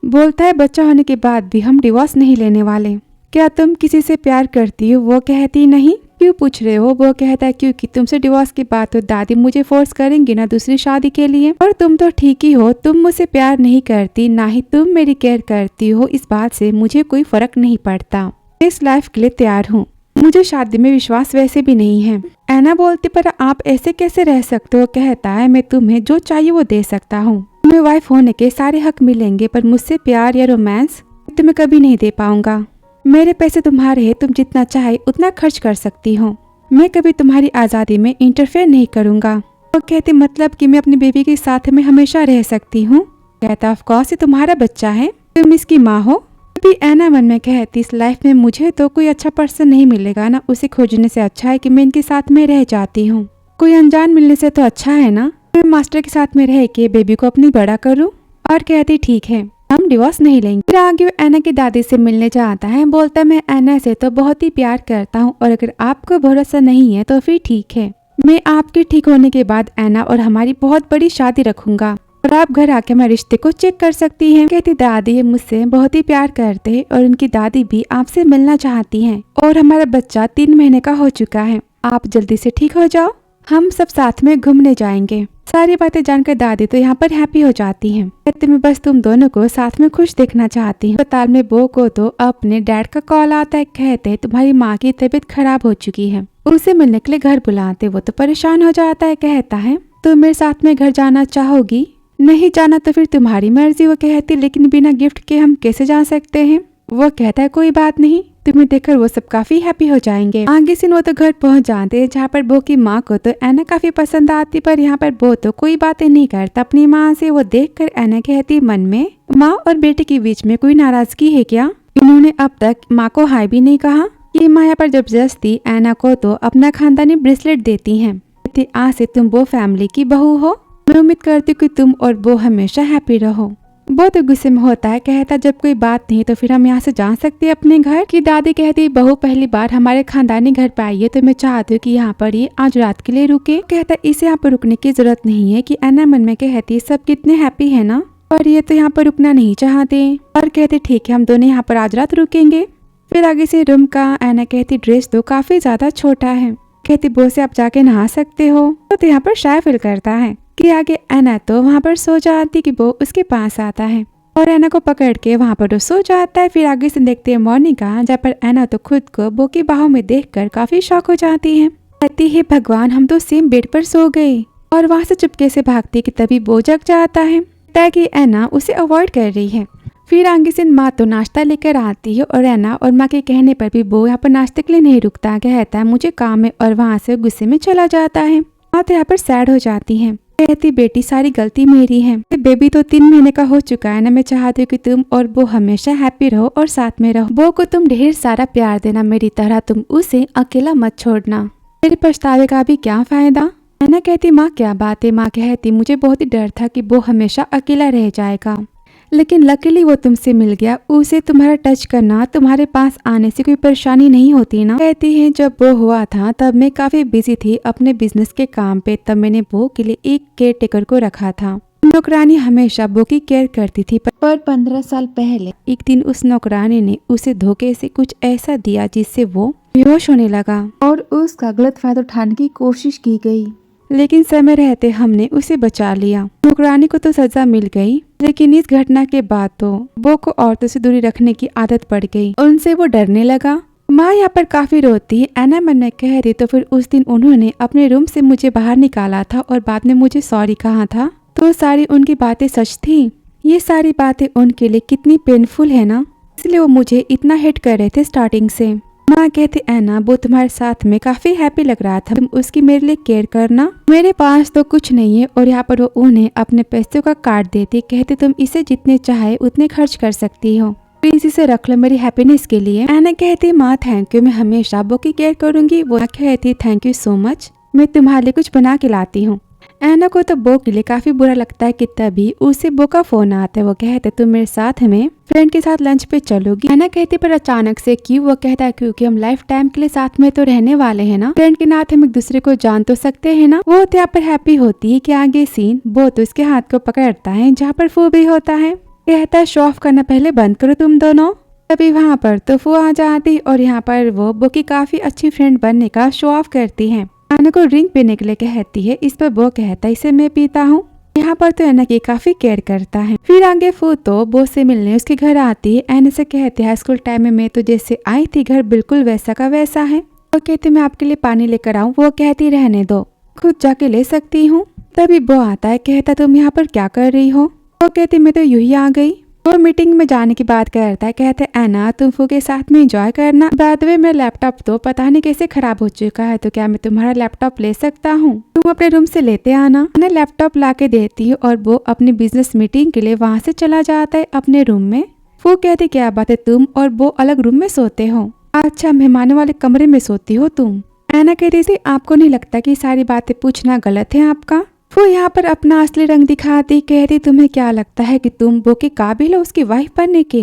बोलता है बच्चा होने के बाद भी हम डिवोर्स नहीं लेने वाले। क्या तुम किसी से प्यार करती हो? वो कहती नहीं। क्यों पूछ रहे हो? वो कहता है क्योंकि तुमसे डिवोर्स की बात हो दादी मुझे फोर्स करेंगी ना दूसरी शादी के लिए। और तुम तो ठीक ही हो, तुम मुझसे प्यार नहीं करती, ना ही तुम मेरी केयर करती हो, इस बात से मुझे कोई फर्क नहीं पड़ता। मैं इस लाइफ के लिए तैयार हूँ, मुझे शादी में विश्वास वैसे भी नहीं है। ऐना बोलती पर आप ऐसे कैसे रह सकते हो? कहता है मैं तुम्हें जो चाहिए वो दे सकता हूँ, तुम्हें वाइफ होने के सारे हक मिलेंगे, पर मुझसे प्यार या रोमांस तुम्हें कभी नहीं दे पाऊंगा। मेरे पैसे तुम्हारे हैं, तुम जितना चाहे उतना खर्च कर सकती हो, मैं कभी तुम्हारी आज़ादी में इंटरफेयर नहीं करूंगा। वो कहती मतलब कि मैं अपनी बेबी के साथ में हमेशा रह सकती हूँ? कहता ऑफ कोर्स ये तुम्हारा बच्चा है, तुम इसकी माँ हो। अभी ऐना मन में कहती इस लाइफ में मुझे तो कोई अच्छा पर्सन नहीं मिलेगा ना, उसे खोजने से अच्छा है कि मैं इनके साथ में रह जाती हूँ। कोई अनजान मिलने से तो अच्छा है ना, मैं मास्टर के साथ में रह के बेबी को अपनी बड़ा करूँ। और कहती ठीक है हम डिवोर्स नहीं लेंगे। फिर आगे वो ऐना की दादी से मिलने जाता है, बोलता है मैं ऐना से तो बहुत ही प्यार करता हूँ और अगर आपको भरोसा नहीं है तो फिर ठीक है, मैं आपके ठीक होने के बाद ऐना और हमारी बहुत बड़ी शादी रखूंगा और आप घर आके हमारे रिश्ते को चेक कर सकती हैं। कहती दादी ये मुझसे बहुत ही प्यार करते हैं और उनकी दादी भी आपसे मिलना चाहती हैं और हमारा बच्चा 3 महीने का हो चुका है, आप जल्दी से ठीक हो जाओ, हम सब साथ में घूमने जाएंगे। सारी बातें जानकर दादी तो यहाँ पर हैप्पी हो जाती हैं। कहते मैं बस तुम दोनों को साथ में खुश देखना चाहती हूँ। अस्पताल में बो को तो अपने डैड का कॉल आता है, कहते तुम्हारी माँ की तबीयत खराब हो चुकी है, उनसे मिलने के लिए घर बुलाते। वो तो परेशान हो जाता है, कहता है तुम मेरे साथ में घर जाना चाहोगी? नहीं जाना तो फिर तुम्हारी मर्जी। वो कहती लेकिन बिना गिफ्ट के हम कैसे जा सकते हैं? वो कहता है कोई बात नहीं, तुम्हें देखकर वो सब काफी हैप्पी हो जाएंगे। आगे से वो तो घर पहुंच जाते हैं जहाँ पर बो की माँ को तो ऐना काफी पसंद आती, पर यहाँ पर बो तो कोई बातें नहीं करता अपनी माँ से। वो देखकर ऐना कहती मन में माँ और बेटे के बीच में कोई नाराजगी है क्या? इन्होंने अब तक माँ को हाय भी नहीं कहा। ये माँ यहाँ पर जबरदस्ती ऐना को तो अपना खानदानी ब्रेसलेट देती है। आज से तुम वो फैमिली की बहू हो, मैं उम्मीद करती हूँ कि तुम और वो हमेशा हैप्पी रहो। बहुत गुस्से में होता है, कहता जब कोई बात नहीं तो फिर हम यहाँ से जा सकते हैं अपने घर की। दादी कहती बहू पहली बार हमारे खानदानी घर पे आई है तो मैं चाहती हूँ कि यहाँ पर ये आज रात के लिए रुके। कहता इसे यहाँ पर रुकने की जरूरत नहीं है। कि ऐना मन में कहती सब कितने हैप्पी है ना, और ये तो यहाँ पर रुकना नहीं चाहते। और कहते ठीक है हम दोनों यहाँ पर आज रात रुकेंगे। फिर आगे से रूम का ऐना कहती ड्रेस तो काफी ज्यादा छोटा है। कहती बो से आप जाके नहा सकते हो। तो यहाँ पर शाय फील करता है कि आगे ऐना तो वहाँ पर सो जाती कि वो उसके पास आता है और ऐना को पकड़ के वहाँ पर वो सो जाता है। फिर आगे से देखते हैं मॉर्निंग का, जहाँ पर ऐना तो खुद को बो की बाहों में देखकर काफी शॉक हो जाती है। कहती है भगवान हम तो सेम बेड पर सो गए। और वहाँ से चुपके से भागती कि तभी बो जग जाता है ताकि ऐना उसे अवॉइड कर रही है। फिर आगे से माँ तो नाश्ता लेकर आती है और ऐना और माँ के कहने पर भी बो यहाँ पर नाश्ते के लिए नहीं रुकता, कहता है मुझे काम है और वहाँ से गुस्से में चला जाता है। माँ तो यहाँ पर सैड हो जाती है, कहती बेटी सारी गलती मेरी है, बेबी तो 3 महीने का हो चुका है ना, मैं चाहती हूँ कि तुम और वो हमेशा हैप्पी रहो और साथ में रहो। वो को तुम ढेर सारा प्यार देना मेरी तरह, तुम उसे अकेला मत छोड़ना, मेरे पछतावे का भी क्या फायदा। ऐना कहती माँ क्या बात है। माँ कहती मुझे बहुत ही डर था कि वो हमेशा अकेला रह जाएगा, लेकिन लकीली वो तुमसे मिल गया, उसे तुम्हारा टच करना तुम्हारे पास आने से कोई परेशानी नहीं होती ना। कहती है जब वो हुआ था तब मैं काफी बिजी थी अपने बिजनेस के काम पे, तब मैंने वो के लिए एक केयर टेकर को रखा था। नौकरानी हमेशा वो की केयर करती थी, पर 15 साल पहले एक दिन उस नौकरानी ने उसे धोखे से कुछ ऐसा दिया जिससे वो बेहोश होने लगा और उसका गलत फायदा उठाने की कोशिश की गई, लेकिन समय रहते हमने उसे बचा लिया। नौकरानी को तो सजा मिल गई, लेकिन इस घटना के बाद तो वो को औरतों से दूरी रखने की आदत पड़ गई, उनसे वो डरने लगा। माँ यहाँ पर काफी रोती है। ऐना मन में कह रही तो फिर उस दिन उन्होंने अपने रूम से मुझे बाहर निकाला था और बाद में मुझे सॉरी कहा था, तो सारी उनकी बातें सच थी। ये सारी बातें उनके लिए कितनी पेनफुल है ना, इसलिए वो मुझे इतना हेट कर रहे थे स्टार्टिंग से। माँ कहती ऐना वो तुम्हारे साथ में काफी हैप्पी लग रहा था, तुम उसकी मेरे लिए केयर करना। मेरे पास तो कुछ नहीं है और यहाँ पर वो उन्हें अपने पैसों का कार्ड देती, कहते तुम इसे जितने चाहे उतने खर्च कर सकती हो, प्लीज इसे रख लो मेरी हैप्पीनेस के लिए। ऐना कहती माँ थैंक यू, मैं हमेशा बो की केयर करूंगी। वो कहती थैंक यू सो मच, मैं तुम्हारे लिए कुछ बना के लाती हूँ। ऐना को तो बो के लिए काफी बुरा लगता है कि तभी उसे बो का फोन आता है। वो कहते तुम मेरे साथ हमें फ्रेंड के साथ लंच पे चलोगी। ऐना कहती पर अचानक से क्यों। वो कहता है क्योंकि हम लाइफ टाइम के लिए साथ में तो रहने वाले हैं ना, फ्रेंड के नाते हम एक दूसरे को जान तो सकते हैं ना। वो तो यहाँ पर हैप्पी होती है कि आगे सीन वो तो इसके हाथ को पकड़ता है जहाँ पर फू भी होता है। कहता है शो ऑफ करना पहले बंद करो तुम दोनों। तभी वहाँ पर तो फू आ जाती और यहाँ पर वो बो की काफी अच्छी फ्रेंड बनने का शो ऑफ करती है। एना को ड्रिंक पीने के लिए कहती है, इस पर बो कहता है इसे मैं पीता हूँ। यहाँ पर तो एना की काफी केयर करता है। फिर आगे फू तो बो से मिलने उसके घर आती है। एना से कहती है स्कूल टाइम में मैं तो जैसे आई थी घर बिल्कुल वैसा का वैसा है। वो कहती मैं आपके लिए पानी लेकर आऊँ। वो कहती रहने दो, खुद जाके ले सकती हूँ। तभी बो आता है, कहता तुम यहाँ पर क्या कर रही हो। वो कहती मैं तो यूं ही आ गई। वो मीटिंग में जाने की बात करता है, कहते एना तुम फू के साथ में एंजॉय करना। बाद में मेरा लैपटॉप तो पता नहीं कैसे खराब हो चुका है, तो क्या मैं तुम्हारा लैपटॉप ले सकता हूँ, तुम अपने रूम से लेते आना। मैं लैपटॉप ला के देती हूँ और वो अपनी बिजनेस मीटिंग के लिए वहाँ से चला जाता है अपने रूम में। फू कहती क्या बात है तुम और वो अलग रूम में सोते हो। अच्छा मेहमानों वाले कमरे में सोती हो तुम। एना कहती थी आपको नहीं लगता कि सारी बातें पूछना गलत है आपका। वो यहाँ पर अपना असली रंग दिखाती, कहती तुम्हें क्या लगता है कि तुम वो के काबिल हो उसकी वाइफ बनने के।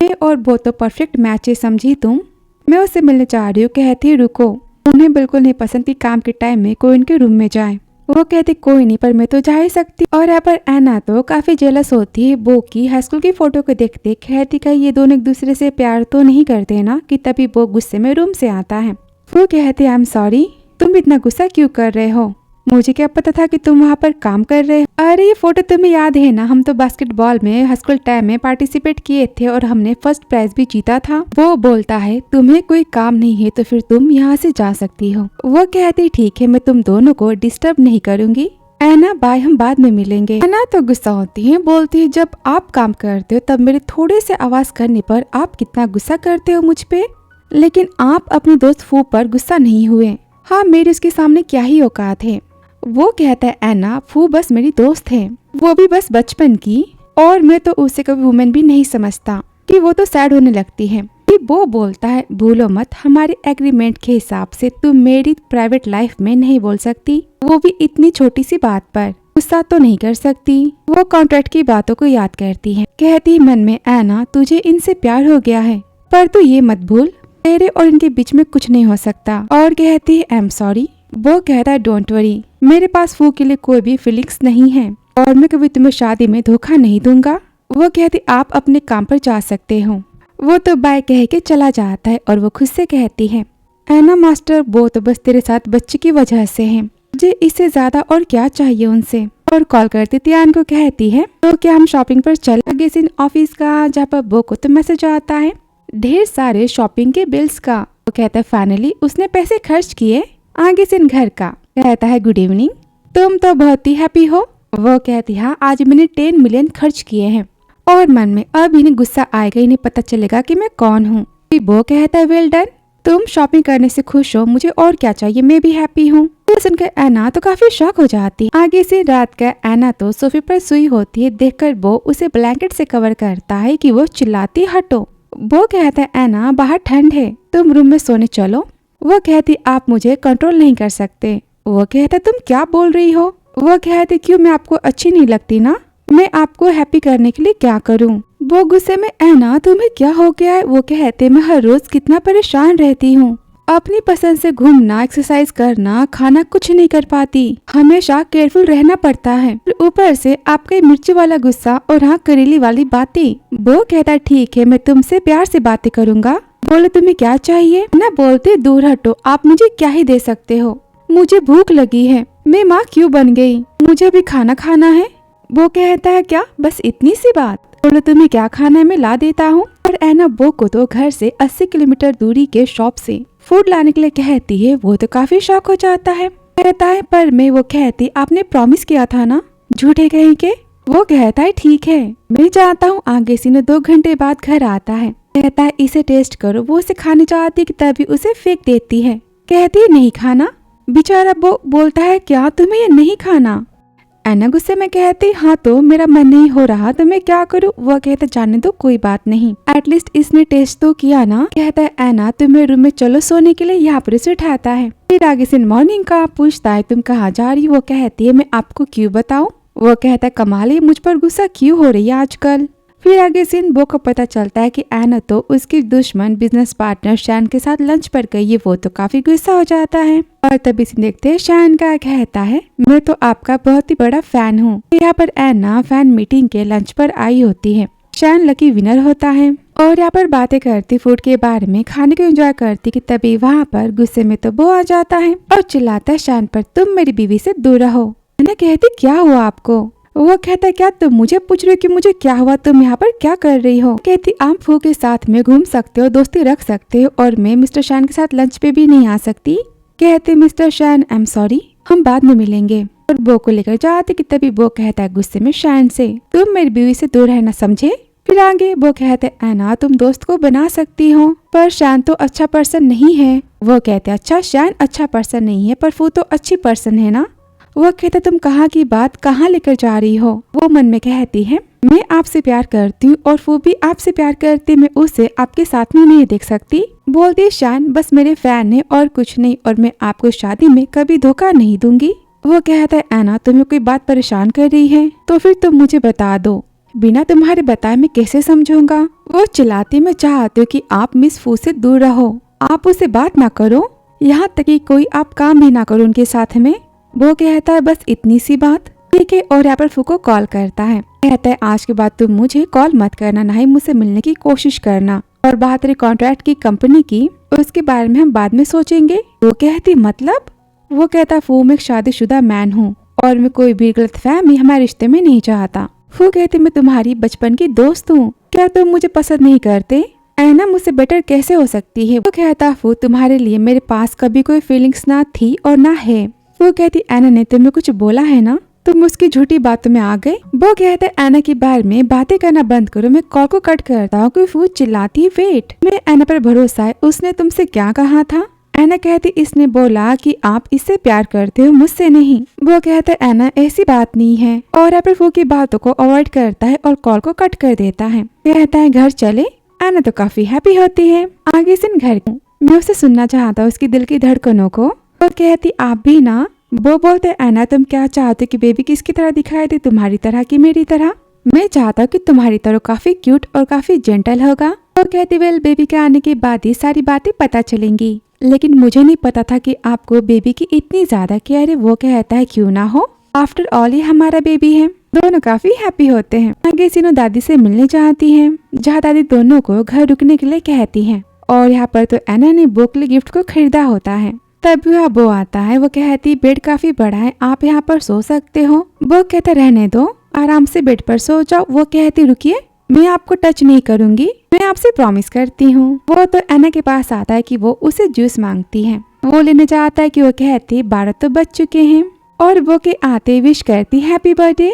मैं और वो तो परफेक्ट मैच है समझी तुम। मैं उससे मिलने जा रही हूँ। कहती रुको, उन्हें बिल्कुल नहीं पसंद कि काम के टाइम में कोई उनके रूम में जाए। वो कहती कोई नहीं पर मैं तो जा ही सकती। और यहाँ पर एना तो काफी जेलस होती है वो की हाई स्कूल की फोटो को देखते। कहती कहीं ये दोनों एक दूसरे से प्यार तो नहीं करते ना। कि तभी वो गुस्से में रूम से आता है। वो कहती आई एम सॉरी, तुम इतना गुस्सा क्यों कर रहे हो, मुझे क्या पता था कि तुम वहाँ पर काम कर रहे हो। अरे ये फोटो तुम्हें याद है ना, हम तो बास्केटबॉल में हाई स्कूल टाइम में पार्टिसिपेट किए थे और हमने फर्स्ट प्राइज भी जीता था। वो बोलता है तुम्हें कोई काम नहीं है तो फिर तुम यहाँ से जा सकती हो। वो कहती ठीक है मैं तुम दोनों को डिस्टर्ब नहीं करूंगी। एना बाय हम बाद में मिलेंगे। एना तो गुस्सा होती है, बोलती है जब आप काम करते हो तब मेरे थोड़े से आवाज करने पर आप कितना गुस्सा करते हो मुझ पे, लेकिन आप अपनी दोस्त फू पर गुस्सा नहीं हुए। हाँ मेरी उसके सामने क्या ही औकात है। वो कहता है एना फू बस मेरी दोस्त है, वो भी बस बचपन की, और मैं तो उसे कभी वुमेन भी नहीं समझता कि वो तो सैड होने लगती है। वो बोलता है भूलो मत हमारे एग्रीमेंट के हिसाब से तुम मेरी प्राइवेट लाइफ में नहीं बोल सकती, वो भी इतनी छोटी सी बात पर गुस्सा तो नहीं कर सकती। वो कॉन्ट्रैक्ट की बातों को याद करती है। कहती मन में एना तुझे इनसे प्यार हो गया है, पर तू ये मत भूल तेरे और इनके बीच में कुछ नहीं हो सकता। और कहती है आई एम सॉरी। वो कहता है डोंट वरी, मेरे पास फू के लिए कोई भी फीलिंग्स नहीं है और मैं कभी तुम्हें शादी में धोखा नहीं दूंगा। वो कहती आप अपने काम पर जा सकते हो। वो तो बाय कह के चला जाता है और वो खुद से कहती है एना मास्टर वो तो बस तेरे साथ बच्चे की वजह से है, मुझे इससे ज्यादा और क्या चाहिए उनसे। और कॉल करती तियान को कहती है तो क्या हम शॉपिंग पर चल आगे सिन ऑफिस का, जहाँ पर वो को तो मैसेज आता है ढेर सारे शॉपिंग के बिल्स का। वो कहता है फाइनली उसने पैसे खर्च किए। आगे सिन घर का कहता है गुड इवनिंग, तुम तो बहुत ही हैप्पी हो। वो कहती हाँ आज मैंने 10 मिलियन खर्च किए हैं। और मन में अब इन्हें गुस्सा आएगा, इन्हें पता चलेगा कि मैं कौन हूँ। वो कहता है वेल डन, तुम शॉपिंग करने से खुश हो, मुझे और क्या चाहिए, मैं भी हैप्पी हूँ। तो सुनकर एना तो काफी शॉक हो जाती है। आगे से रात का एना तो सोफे पर सोई होती है, देखकर वो उसे ब्लैंकेट से कवर करता है कि वो चिल्लाती हटो। वो कहता है एना बाहर ठंड है, तुम रूम में सोने चलो। वो कहती आप मुझे कंट्रोल नहीं कर सकते। वो कहता तुम क्या बोल रही हो। वो कहती क्यों मैं आपको अच्छी नहीं लगती ना, मैं आपको हैप्पी करने के लिए क्या करूं। वो गुस्से में एना तुम्हें क्या हो गया है। वो कहते मैं हर रोज कितना परेशान रहती हूँ, अपनी पसंद से घूमना, एक्सरसाइज करना, खाना कुछ नहीं कर पाती, हमेशा केयरफुल रहना पड़ता है, ऊपर से आपका मिर्ची वाला गुस्सा और हाँ करेली वाली बातें। वो कहता ठीक है मैं तुमसे प्यार से बातें करूँगा, बोले तुम्हें क्या चाहिए। ना बोलते दूर हटो, आप मुझे क्या ही दे सकते हो, मुझे भूख लगी है, मैं माँ क्यों बन गई, मुझे भी खाना खाना है। वो कहता है क्या बस इतनी सी बात, बोले तुम्हें क्या खाना है मैं ला देता हूँ। और एना वो को तो घर से 80 किलोमीटर दूरी के शॉप से फूड लाने के लिए कहती है। वो तो काफी शॉक हो जाता है, कहता है पर मैं। वो कहती आपने प्रॉमिस किया था ना, झूठे कहीं के। वो कहता है ठीक है मैं जाता हूँ। आगे सीने 2 घंटे बाद घर आता है, कहता है इसे टेस्ट करो। वो उसे खाने चाहती कि तभी उसे फेंक देती है, कहती है नहीं खाना। बेचारा वो बोलता है क्या तुम्हें ये नहीं खाना। एना गुस्से में कहती हाँ तो मेरा मन नहीं हो रहा तो मैं क्या करूँ। वो कहता जाने दो कोई बात नहीं, एटलीस्ट इसने टेस्ट तो किया ना। कहता है एना तुम्हें रूम में चलो सोने के लिए, यहाँ पर इसे उठाता है। फिर आगे से मॉर्निंग का पूछता है तुम कहाँ जा रही। वो कहती है मैं आपको क्यों बताऊँ। वो कहता है कमाल है मुझ पर गुस्सा क्यों हो रही है आजकल। फिर आगे सिन बो को पता चलता है कि एना तो उसकी दुश्मन बिजनेस पार्टनर शैन के साथ लंच पर गई है। वो तो काफी गुस्सा हो जाता है और तभी सिन देखते हैं शैन का कहता है मैं तो आपका बहुत ही बड़ा फैन हूँ। यहाँ पर एना फैन मीटिंग के लंच पर आई होती है। शैन लकी विनर होता है और यहाँ पर बातें करती फूड के बारे में, खाने को एंजॉय करती कि तभी वहाँ पर गुस्से में तो वो आ जाता है और चिल्लाता है शैन पर, तुम मेरी बीवी से दूर रहो। मैंने कहती क्या हुआ आपको? वो कहता है क्या तुम मुझे पूछ रहे हो कि मुझे क्या हुआ, तुम यहाँ पर क्या कर रही हो? कहती आप फू के साथ में घूम सकते हो, दोस्ती रख सकते हो और मैं मिस्टर शैन के साथ लंच पे भी नहीं आ सकती। कहते मिस्टर शैन आई एम सॉरी, हम बाद में मिलेंगे और बो को लेकर जाते कि तभी बो कहता है गुस्से में शैन से, तुम मेरी बीवी से दूर रहना समझे। फिर आगे वो कहते ऐना तुम दोस्त को बना सकती हो पर शैन तो अच्छा पर्सन नहीं है। वो कहते अच्छा शैन अच्छा पर्सन नहीं है पर फू तो अच्छी पर्सन है ना। वो कहते तुम कहाँ की बात कहाँ लेकर जा रही हो। वो मन में कहती है मैं आपसे प्यार करती हूँ और वो भी आपसे प्यार करती, मैं उसे आपके साथ में नहीं देख सकती। बोलती शैन बस मेरे फैन है और कुछ नहीं और मैं आपको शादी में कभी धोखा नहीं दूंगी। वो कहता है ऐना तुम्हें कोई बात परेशान कर रही है तो फिर तुम मुझे बता दो, बिना तुम्हारे बताए मैं कैसे समझूंगा। वो चिल्लाती मैं चाहती हूँ कि आप मिस फू से दूर रहो, आप उससे बात ना करो, यहाँ तक कि कोई आप काम भी ना करो उनके साथ में। वो कहता है बस इतनी सी बात, ठीक है। और यहाँ पर फू को कॉल करता है, कहता है आज के बाद तुम मुझे कॉल मत करना, ना ही मुझसे मिलने की कोशिश करना और बात रही कॉन्ट्रैक्ट की कंपनी की उसके बारे में हम बाद में सोचेंगे। वो कहती मतलब? वो कहता फू मैं एक शादीशुदा मैन हूँ और मैं कोई भी गलतफहमी हमारे रिश्ते में नहीं चाहता। फू कहती मैं तुम्हारी बचपन की दोस्त हूँ, क्या तुम मुझे पसंद नहीं करते? ऐना मुझसे बेटर कैसे हो सकती है? वो कहता फू तुम्हारे लिए मेरे पास कभी कोई फीलिंग्स ना थी और ना है। वो कहती ऐना ने तुम्हें कुछ बोला है ना, तुम उसकी झूठी बातों में आ गए। वो कहते ऐना के बारे में बातें करना बंद करो, मैं कॉल को कट करता हूँ। फू चिल्लाती वेट, मैं ऐना पर भरोसा है, उसने तुमसे क्या कहा था? ऐना कहती इसने बोला कि आप इससे प्यार करते हो, मुझसे नहीं। वो कहता है ऐना ऐसी बात नहीं है और यहाँ पर फू की बातों को अवॉइड करता है और कॉल को कट कर देता है। कहता है घर चले। ऐना तो काफी हैप्पी होती है। आगे से घर मैं उसे सुनना चाहता हूँ उसकी दिल की धड़कनों को। वो कहती आप भी ना। वो बोलते ऐना तुम क्या चाहते कि बेबी किसकी तरह दिखाई दे, तुम्हारी तरह की मेरी तरह? मैं चाहता हूँ कि तुम्हारी तरह काफी क्यूट और काफी जेंटल होगा। वो कहती वेल बेबी के आने के बाद ही सारी बातें पता चलेंगी, लेकिन मुझे नहीं पता था कि आपको बेबी की इतनी ज्यादा केयर है। वो कहता है क्यों ना हो, आफ्टर ऑल ये हमारा बेबी है। दोनों काफी हैप्पी होते हैं। आगे सीनो दादी से मिलने चाहती है, जहाँ दादी दोनों को घर रुकने के लिए कहती है और यहाँ पर तो ऐना ने बो के लिए गिफ्ट को खरीदा होता है। तब वह बो आता है। वो कहती बेड काफी बड़ा है, आप यहाँ पर सो सकते हो। वो कहता रहने दो, आराम से बेड पर सो जाओ। वो कहती रुकिए, मैं आपको टच नहीं करूंगी, मैं आपसे प्रॉमिस करती हूँ। वो तो ऐना के पास आता है कि वो उसे जूस मांगती है। वो लेने जाता है कि वो कहती 12 तो बज चुके हैं और वो के आते विश करती हैप्पी बर्थडे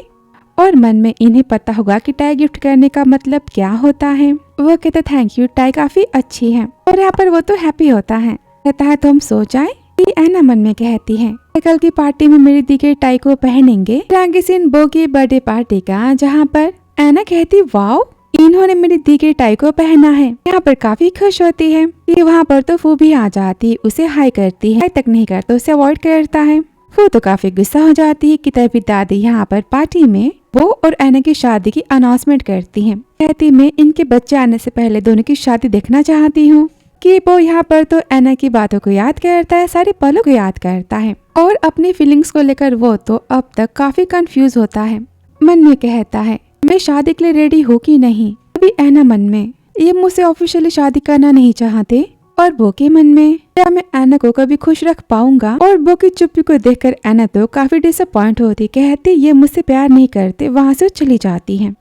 और मन में इन्हें पता होगा कि टाई गिफ्ट करने का मतलब क्या होता है। वो कहते थैंक यू, टाई काफी अच्छी है और यहाँ पर वो तो हैप्पी होता है। कहता है तो हम सो जाए। ऐना मन में कहती है कल की पार्टी में मेरी दी गई टाई को पहनेंगे। आगे सीन बो की बर्थडे पार्टी का, जहाँ पर ऐना कहती वाओ इन्होंने मेरी दी गई टाई को पहना है। यहाँ पर काफी खुश होती है कि वहाँ पर तो फू भी आ जाती, उसे हाई करती है, हाई तक नहीं करता, उसे अवॉइड करता है। फू तो काफी गुस्सा हो जाती है कि तभी दादी यहाँ पर पार्टी में वो और ऐना की शादी की अनाउंसमेंट करती है। कहती मैं इनके बच्चे आने से पहले दोनों की शादी देखना चाहती हूँ। कि वो यहाँ पर तो ऐना की बातों को याद करता है, सारे पलों को याद करता है और अपनी फीलिंग्स को लेकर वो तो अब तक काफी कंफ्यूज होता है। मन में कहता है मैं शादी के लिए रेडी हूँ कि नहीं। अभी ऐना मन में ये मुझसे ऑफिशियली शादी करना नहीं चाहते और बो के मन में क्या मैं ऐना को कभी खुश रख पाऊंगा। और बो की चुप्पी को देखकर ऐना तो काफी डिसअपॉइंट होती, कहती ये मुझसे प्यार नहीं करते। वहाँ से चली जाती है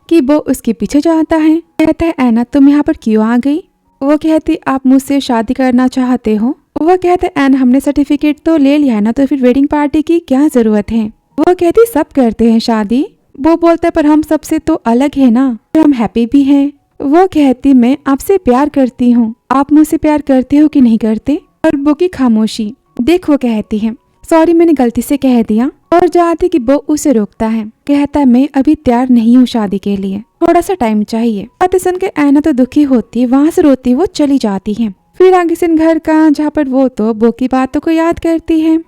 कि वो उसके पीछे जाता है। कहता है ऐना तुम यहाँ पर क्यों आ गई? वो कहती आप मुझसे शादी करना चाहते हो। वो कहते ऐना हमने सर्टिफिकेट तो ले लिया है ना, तो फिर वेडिंग पार्टी की क्या जरूरत है? वो कहती सब करते हैं शादी। वो बोलता पर हम सबसे तो अलग है ना, हम हैप्पी भी हैं। वो कहती मैं आपसे प्यार करती हूँ, आप मुझसे प्यार करते हो कि नहीं करते? और वो की खामोशी देख। वो कहती है सॉरी मैंने गलती से कह दिया और जाती कि वो उसे रोकता है। कहता है मैं अभी तैयार नहीं हूँ शादी के लिए, थोड़ा सा टाइम चाहिए। बातें सुन के ऐना तो दुखी होती है, वहाँ से रोती वो चली जाती है। फिर आगे से घर का, जहाँ पर वो तो बो की बातों को याद करती है।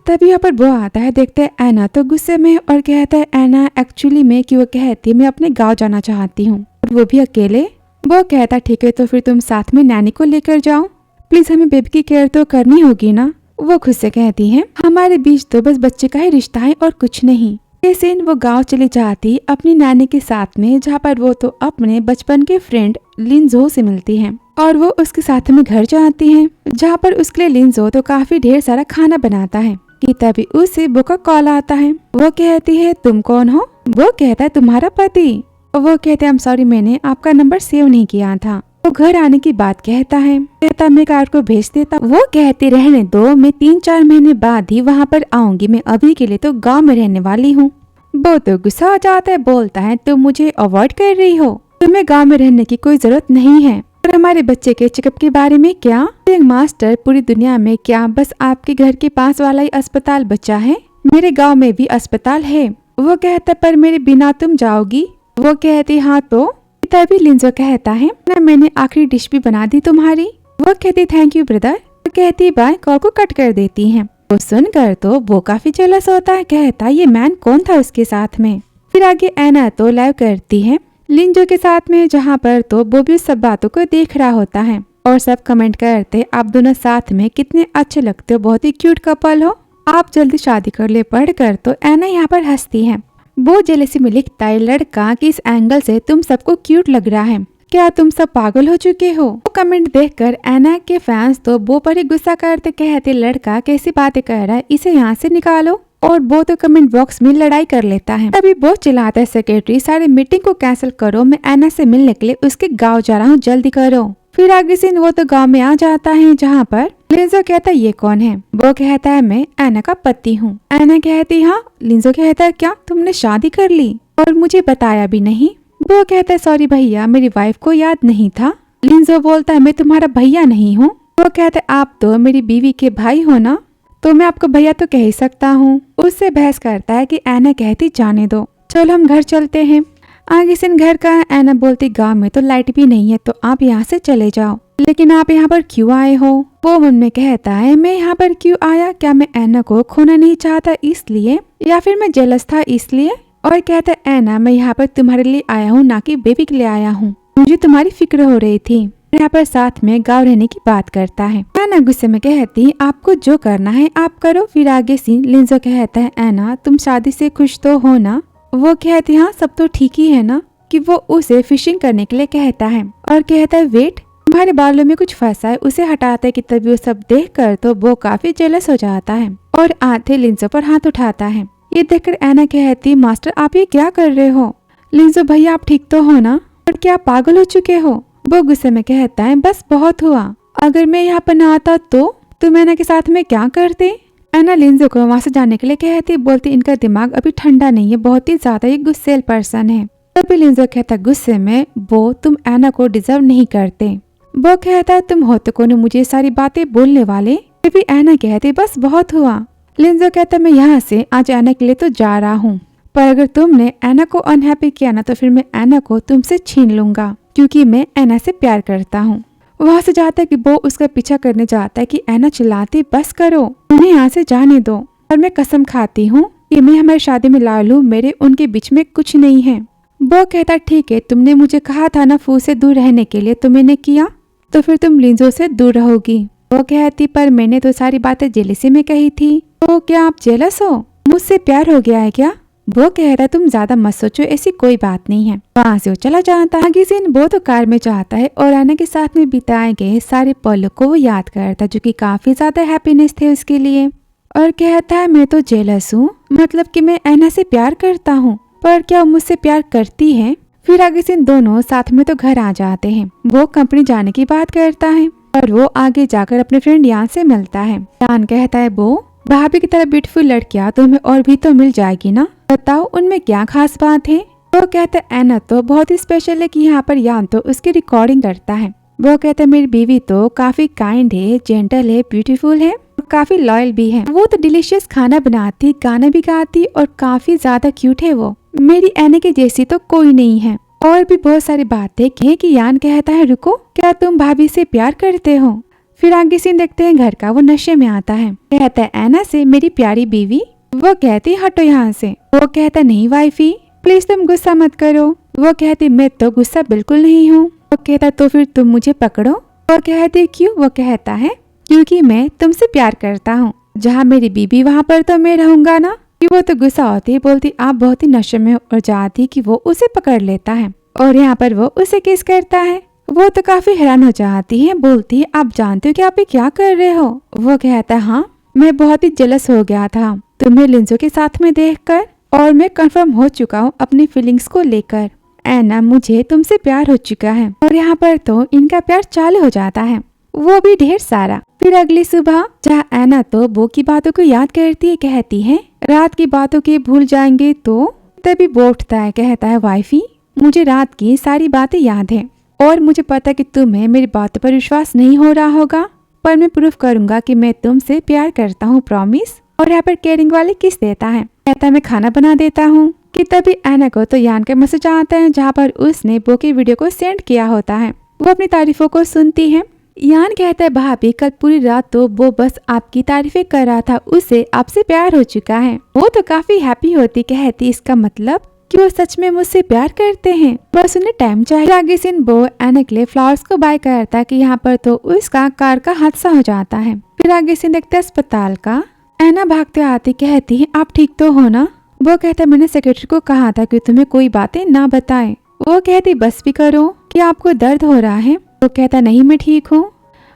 तभी यहाँ पर वो आता है, देखते है ऐना तो गुस्से में और कहता है ऐना एक्चुअली में कि वो कहती है मैं अपने गाँव जाना चाहती हूँ और वो भी अकेले। वो कहता ठीक है तो फिर तुम साथ में नैनी को लेकर जाओ, प्लीज हमें बेबी की केयर तो करनी होगी ना। वो खुद से कहती है हमारे बीच तो बस बच्चे का ही रिश्ता है और कुछ नहीं। ये सीन वो गांव चली जाती अपनी नानी के साथ में, जहाँ पर वो तो अपने बचपन के फ्रेंड लिंजो से मिलती है और वो उसके साथ में घर जाती है, जहाँ पर उसके लिए लिंजो तो काफी ढेर सारा खाना बनाता है कि तभी उसे बो का कॉल आता है। वो कहती है तुम कौन हो? वो कहता है तुम्हारा पति। वो कहते हैं सॉरी मैंने आपका नंबर सेव नहीं किया था। वो घर आने की बात कहता है, कहता मैं कार को भेज देता। वो कहती रहने दो, मैं 3-4 महीने बाद ही वहाँ पर आऊंगी, मैं अभी के लिए तो गांव में रहने वाली हूँ। वो तो गुस्सा हो जाता है, बोलता है तुम मुझे अवॉइड कर रही हो, तुम्हें गांव में रहने की कोई जरूरत नहीं है। और हमारे बच्चे के चेकअप के बारे में क्या? एक मास्टर पूरी दुनिया में क्या बस आपके घर के पास वाला ही अस्पताल बचा है? मेरे गाँव में भी अस्पताल है। वो कहता पर मेरे बिना तुम जाओगी? वो कहती हाँ तो। तभी लिंजो कहता है ना मैंने आखिरी डिश भी बना दी तुम्हारी। वो कहती थैंक यू ब्रदर। वो कहती बाय, कॉल को कट कर देती है। वो सुनकर तो वो काफी जेलस होता है, कहता ये मैन कौन था उसके साथ में। फिर आगे एना तो लाइव करती है लिंजो के साथ में, जहाँ पर तो वो भी सब बातों को देख रहा होता है और सब कमेंट करते आप दोनों साथ में कितने अच्छे लगते हो, बहुत ही क्यूट कपल हो, आप जल्दी शादी कर ले। पढ़कर तो एना यहाँ पर हंसती है। वो जेलसी में लिखता है लड़का कि इस एंगल से तुम सबको क्यूट लग रहा है, क्या तुम सब पागल हो चुके हो? वो कमेंट देखकर एना के फैंस तो वो पर ही गुस्सा करते, कहते लड़का कैसी बातें कर रहा है, इसे यहाँ से निकालो। और वो तो कमेंट बॉक्स में लड़ाई कर लेता है। तभी वो चिल्लाता है सेक्रेटरी सारी मीटिंग को कैंसिल करो, मैं एना से मिलने के लिए उसके गाँव जा रहा हूँ, जल्दी करो। फिर आगे सीन वो तो गाँव में आ जाता है, जहाँ पर लिंजो कहता है ये कौन है? वो कहता है मैं एना का पति हूँ। एना कहती हाँ। लिंजो कहता है क्या तुमने शादी कर ली और मुझे बताया भी नहीं? वो कहता है सॉरी भैया, मेरी वाइफ को याद नहीं था। लिंजो बोलता है मैं तुम्हारा भैया नहीं हूँ। वो कहता है आप तो मेरी बीवी के भाई हो ना, तो मैं आपको भैया तो कह ही सकता हूँ। उससे बहस करता है कि एना कहती जाने दो, चलो हम घर चलते हैं। आगे सीन घर का है। एना बोलती गांव में तो लाइट भी नहीं है, तो आप यहाँ से चले जाओ, लेकिन आप यहाँ पर क्यों आए हो? वो मन में कहता है मैं यहाँ पर क्यों आया, क्या मैं एना को खोना नहीं चाहता इसलिए, या फिर मैं जेलस था इसलिए? और कहता है एना मैं यहाँ पर तुम्हारे लिए आया हूँ, ना कि बेबी के लिए आया हूँ, मुझे तुम्हारी फिक्र हो रही थी। यहाँ पर साथ में गाँव रहने की बात करता है। एना गुस्से में कहती आपको जो करना है आप करो। फिर आगे सीन लिंजो कहता है एना तुम शादी से खुश तो हो ना? वो कहती हाँ सब तो ठीक ही है ना, कि वो उसे फिशिंग करने के लिए कहता है और कहता है वेट तुम्हारे बालों में कुछ फंसा है, उसे हटाता है कि तभी वो सब देखकर तो वो काफी जेलस हो जाता है और आधे लिंजो पर हाथ उठाता है। ये देखकर एना कहती मास्टर आप ये क्या कर रहे हो? लिंजो भैया आप ठीक तो हो ना, और क्या आप पागल हो चुके हो? वो गुस्से में कहता है बस बहुत हुआ, अगर मैं यहाँ पर न आता तो तुम एना के साथ में क्या करते? एना लिंजो को वहाँ से जाने के लिए कहती, बोलती इनका दिमाग अभी ठंडा नहीं है, बहुत ही ज्यादा ये गुस्सेल पर्सन है। तभी लिंजो कहता गुस्से में वो तुम एना को डिजर्व नहीं करते। वो कहता है तुम हो तो कौन मुझे सारी बातें बोलने वाले? तभी एना कहती बस बहुत हुआ। लिंजो कहता मैं यहाँ से आज एना के लिए तो जा रहा हूँ, पर अगर तुमने एना को अनहैप्पी किया ना तो फिर मैं एना को तुमसे छीन लूंगा, क्योंकि मैं एना से प्यार करता हूँ। वहाँ से जाता है कि वो उसका पीछा करने जाता है कि एना चिल्लाती बस करो, उन्हें यहाँ से जाने दो, और मैं कसम खाती हूँ कि मैं हमारी शादी में ला लूँ, मेरे उनके बीच में कुछ नहीं है। वो कहता ठीक है तुमने मुझे कहा था ना फू से दूर रहने के लिए, तो मैंने किया, तो फिर तुम लिंजो से दूर रहोगी। वो कहती पर मैंने तो सारी बातें जेलसी में कही थी। तो क्या आप जेलस हो, मुझसे प्यार हो गया है क्या? वो कह रहा तुम ज्यादा मत सोचो, ऐसी कोई बात नहीं है। वहाँ से वो चला जाता है। आगे सीन वो तो कार में जाता है और एना के साथ में बिताए गए सारे पलों को वो याद करता है, जो कि काफी ज्यादा हैप्पीनेस थे उसके लिए, और कहता है मैं तो जेलस हूँ, मतलब कि मैं एना से प्यार करता हूँ, पर क्या वो मुझसे प्यार करती है? फिर आगे सीन दोनों साथ में तो घर आ जाते हैं। वो कंपनी जाने की बात करता है और वो आगे जाकर अपने फ्रेंड यान से मिलता है। यान कहता है वो भाभी की तरह ब्यूटीफुल लड़कियां तुम्हें और भी तो मिल जाएगी ना, बताओ उनमें क्या खास बात है? वो कहता है एना तो बहुत ही स्पेशल है कि यहाँ पर यान तो उसकी रिकॉर्डिंग करता है। वो कहता है मेरी बीवी तो काफी काइंड है, जेंटल है, ब्यूटीफुल है, काफी लॉयल भी है। वो तो डिलीशियस खाना बनाती, गाना भी गाती और काफी ज्यादा क्यूट है। वो मेरी एना के जैसी तो कोई नहीं है। और भी बहुत सारी बातें है कि यान कहता है रुको, क्या तुम भाभी से प्यार करते हो? फिर आगे सीन देखते हैं घर का। वो नशे में आता है, कहता है एना से मेरी प्यारी बीवी। वो कहती हटो यहाँ से। वो कहता नहीं वाइफी प्लीज तुम गुस्सा मत करो। वो कहती मैं तो गुस्सा बिल्कुल नहीं हूँ। वो कहता तो फिर तुम मुझे पकड़ो। वो कहती क्यों? वो कहता है क्योंकि मैं तुमसे प्यार करता हूँ, जहाँ मेरी बीबी वहाँ पर तो मैं रहूंगा ना। कि वो तो गुस्सा होती है, बोलती आप बहुत ही नशे में हो और चाहती कि वो उसे पकड़ लेता है और यहाँ पर वो उसे किस करता है। वो तो काफी हैरान हो जाती है, बोलती है आप जानते हो कि आप ये क्या कर रहे हो। वो कहता है हाँ, मैं बहुत ही जेलस हो गया था तुम्हें लिंजो के साथ में देखकर और मैं कंफर्म हो चुका हूँ अपनी फीलिंग्स को लेकर। एना मुझे तुमसे प्यार हो चुका है। और यहाँ पर तो इनका प्यार चालू हो जाता है, वो भी ढेर सारा। फिर अगली सुबह जहाँ एना तो बो की बातों को याद करती है, कहती है रात की बातों के भूल जाएंगे तो। तभी बो उठता है, कहता है वाइफी मुझे रात की सारी बातें याद है और मुझे पता कि तुम्हें मेरी बातों पर विश्वास नहीं हो रहा होगा, पर मैं प्रूफ करूंगा कि मैं तुमसे प्यार करता हूँ, प्रॉमिस। और यहाँ पर केयरिंग वाले किस देता है, कहता है मैं खाना बना देता हूँ। कि तभी एना को तो यान का मैसेज आता है जहाँ पर उसने बो की वीडियो को सेंड किया होता है। वो अपनी तारीफों को सुनती है। यान कहता है भाभी कल पूरी रात तो वो बस आपकी तारीफें कर रहा था, उसे आपसे प्यार हो चुका है। वो तो काफी हैप्पी होती, कहती इसका मतलब कि वो सच में मुझसे प्यार करते हैं, बस उन्हें टाइम चाहिए। आगे सिन बो एना के लिए फ्लावर्स को बाय करता है कि यहाँ पर तो उसका कार का हादसा हो जाता है। फिर आगे सिन देखते हैं अस्पताल का। एना भागते आती कहती है आप ठीक तो हो ना। वो कहता है मैंने सेक्रेटरी को कहा था कि तुम्हें कोई बातें ना बताएं। वो कहती बस भी करो कि आपको दर्द हो रहा है। वो कहता नहीं मैं ठीक हूँ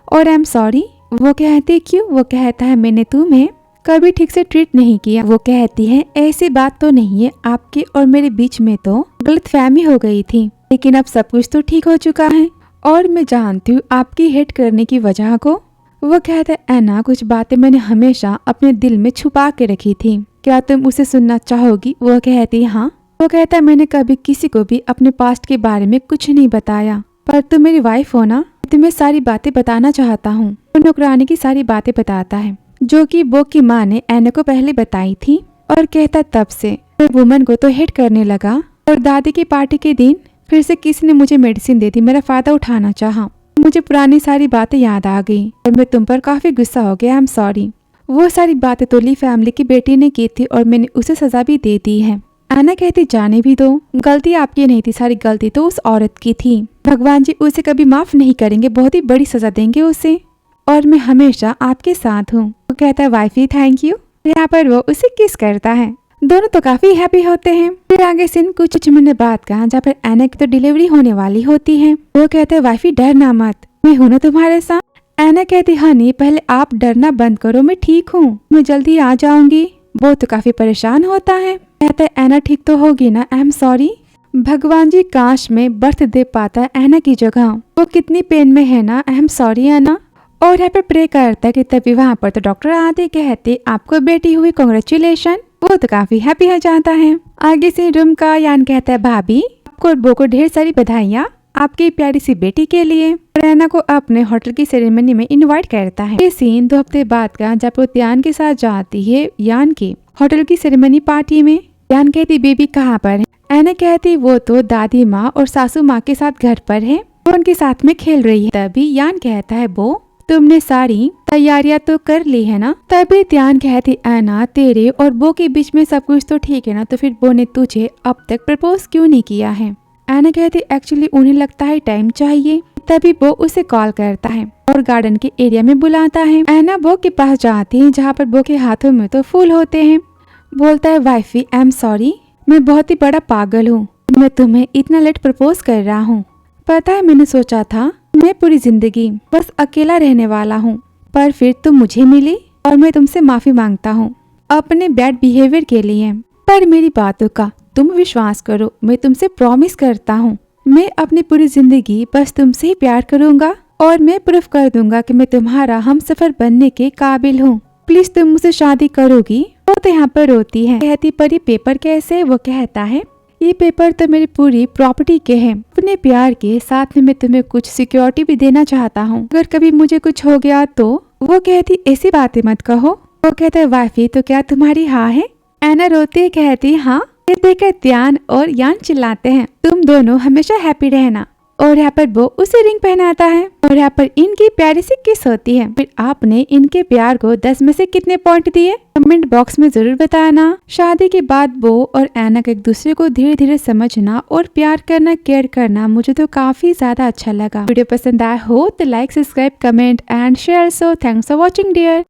और आई एम सॉरी। वो कहती क्यों। वो कहता है मैंने तुम्हें कभी ठीक से ट्रीट नहीं किया। वो कहती है ऐसी बात तो नहीं है, आपके और मेरे बीच में तो गलतफहमी हो गई थी, लेकिन अब सब कुछ तो ठीक हो चुका है और मैं जानती हूँ आपकी हेट करने की वजह को। वो कहता है एना कुछ बातें मैंने हमेशा अपने दिल में छुपा के रखी थी, क्या तुम उसे सुनना चाहोगी। वो कहती हाँ। वो कहता है मैंने कभी किसी को भी अपने पास्ट के बारे में कुछ नहीं बताया, पर तुम मेरी वाइफ हो ना, तुम्हें सारी बातें बताना चाहता हूँ। वो नौकरानी की सारी बातें बताता है जो कि बो की माँ ने एना को पहले बताई थी और कहता तब से मैं वुमन को तो हेट करने लगा और दादी की पार्टी के दिन फिर से किसी ने मुझे मेडिसिन दे दी, मेरा फायदा उठाना चाहा। मुझे पुरानी सारी बातें याद आ गई और मैं तुम पर काफी गुस्सा हो गया, आई एम सॉरी। वो सारी बातें तो ली फैमिली की बेटी ने की थी और मैंने उसे सजा भी दे दी है। एना कहती जाने भी दो, गलती आपकी नहीं थी, सारी गलती तो उस औरत की थी। भगवान जी उसे कभी माफ नहीं करेंगे, बहुत ही बड़ी सजा देंगे उसे और मैं हमेशा आपके साथ हूँ। वो कहता है वाइफी थैंक यू। यहाँ पर वो उसे किस करता है, दोनों तो काफी हैप्पी होते हैं। फिर आगे सीन कुछ महीने बाद का जहाँ पर एना की तो डिलीवरी होने वाली होती है। वो कहते हैं वाइफी डरना मत, मैं हूँ ना तुम्हारे साथ। एना कहती हनी पहले आप डरना बंद करो, मैं ठीक हूँ, मैं जल्दी आ जाऊंगी। वो तो काफी परेशान होता है, कहता है एना ठीक तो होगी ना, आई एम सॉरी। भगवान जी काश में बर्थ दे पाता है एना की जगह, वो कितनी पेन में है ना, आई एम सॉरी एना। और यहाँ पे प्रे करता है कि तभी वहाँ पर तो डॉक्टर आते, कहते आपको बेटी हुई, कांग्रेचुलेशन। वो तो काफी हैप्पी हो जाता है। आगे से रूम का यान कहता है भाभी आपको और बो को ढेर सारी बधाइयाँ आपकी प्यारी सी बेटी के लिए। एना को अपने होटल की सेरेमनी में इनवाइट करता है। ये सीन 2 हफ्ते बाद का जब वो यान के साथ जाती है यान की होटल की सेरेमनी पार्टी में। यान कहती बेबी कहाँ पर है। एना कहती वो तो दादी माँ और सासू माँ के साथ घर पर है, वो उनके साथ में खेल रही है। तभी यान कहता है बो तुमने सारी तैयारियां तो कर ली है ना। तभी त्यान कहती एना तेरे और बो के बीच में सब कुछ तो ठीक है ना, तो फिर बो ने तुझे अब तक प्रपोज क्यों नहीं किया है। एना कहती एक्चुअली उन्हें लगता है टाइम चाहिए। तभी बो उसे कॉल करता है और गार्डन के एरिया में बुलाता है। एना बो के पास जाती है जहाँ पर बो के हाथों में तो फूल होते हैं। बोलता है वाइफी आई एम सॉरी, मैं बहुत ही बड़ा पागल हूँ, मैं तुम्हें इतना लेट प्रपोज कर रहा हूँ। पता है मैंने सोचा था मैं पूरी जिंदगी बस अकेला रहने वाला हूँ, पर फिर तुम मुझे मिली और मैं तुमसे माफी मांगता हूँ अपने बैड बिहेवियर के लिए। पर मेरी बातों का तुम विश्वास करो, मैं तुमसे प्रॉमिस करता हूँ मैं अपनी पूरी जिंदगी बस तुमसे ही प्यार करूँगा और मैं प्रूफ कर दूंगा कि मैं तुम्हारा हमसफर बनने के काबिल हूँ। प्लीज तुम मुझसे शादी करोगी। वो तो यहाँ पर रोती है, कहती पर ये पेपर कैसे। वो कहता है ये पेपर तो मेरी पूरी प्रॉपर्टी के हैं, अपने प्यार के साथ में मैं तुम्हें कुछ सिक्योरिटी भी देना चाहता हूँ अगर कभी मुझे कुछ हो गया तो। वो कहती ऐसी बातें मत कहो। वो कहता है वाइफी तो क्या तुम्हारी हाँ है। एना रोती है, कहती हाँ। ये देखकर त्यान और यान चिल्लाते हैं तुम दोनों हमेशा हैप्पी रहना। और यहाँ पर वो उसे रिंग पहनाता है और यहाँ पर इनकी प्यारी सी किस होती है। फिर आपने इनके प्यार को 10 में से कितने पॉइंट दिए कमेंट बॉक्स में जरूर बताना। शादी के बाद बो और एना एक दूसरे को धीरे धीरे समझना और प्यार करना, केयर करना मुझे तो काफी ज्यादा अच्छा लगा। वीडियो पसंद आया हो तो like, subscribe, comment and share. So thanks for watching dear.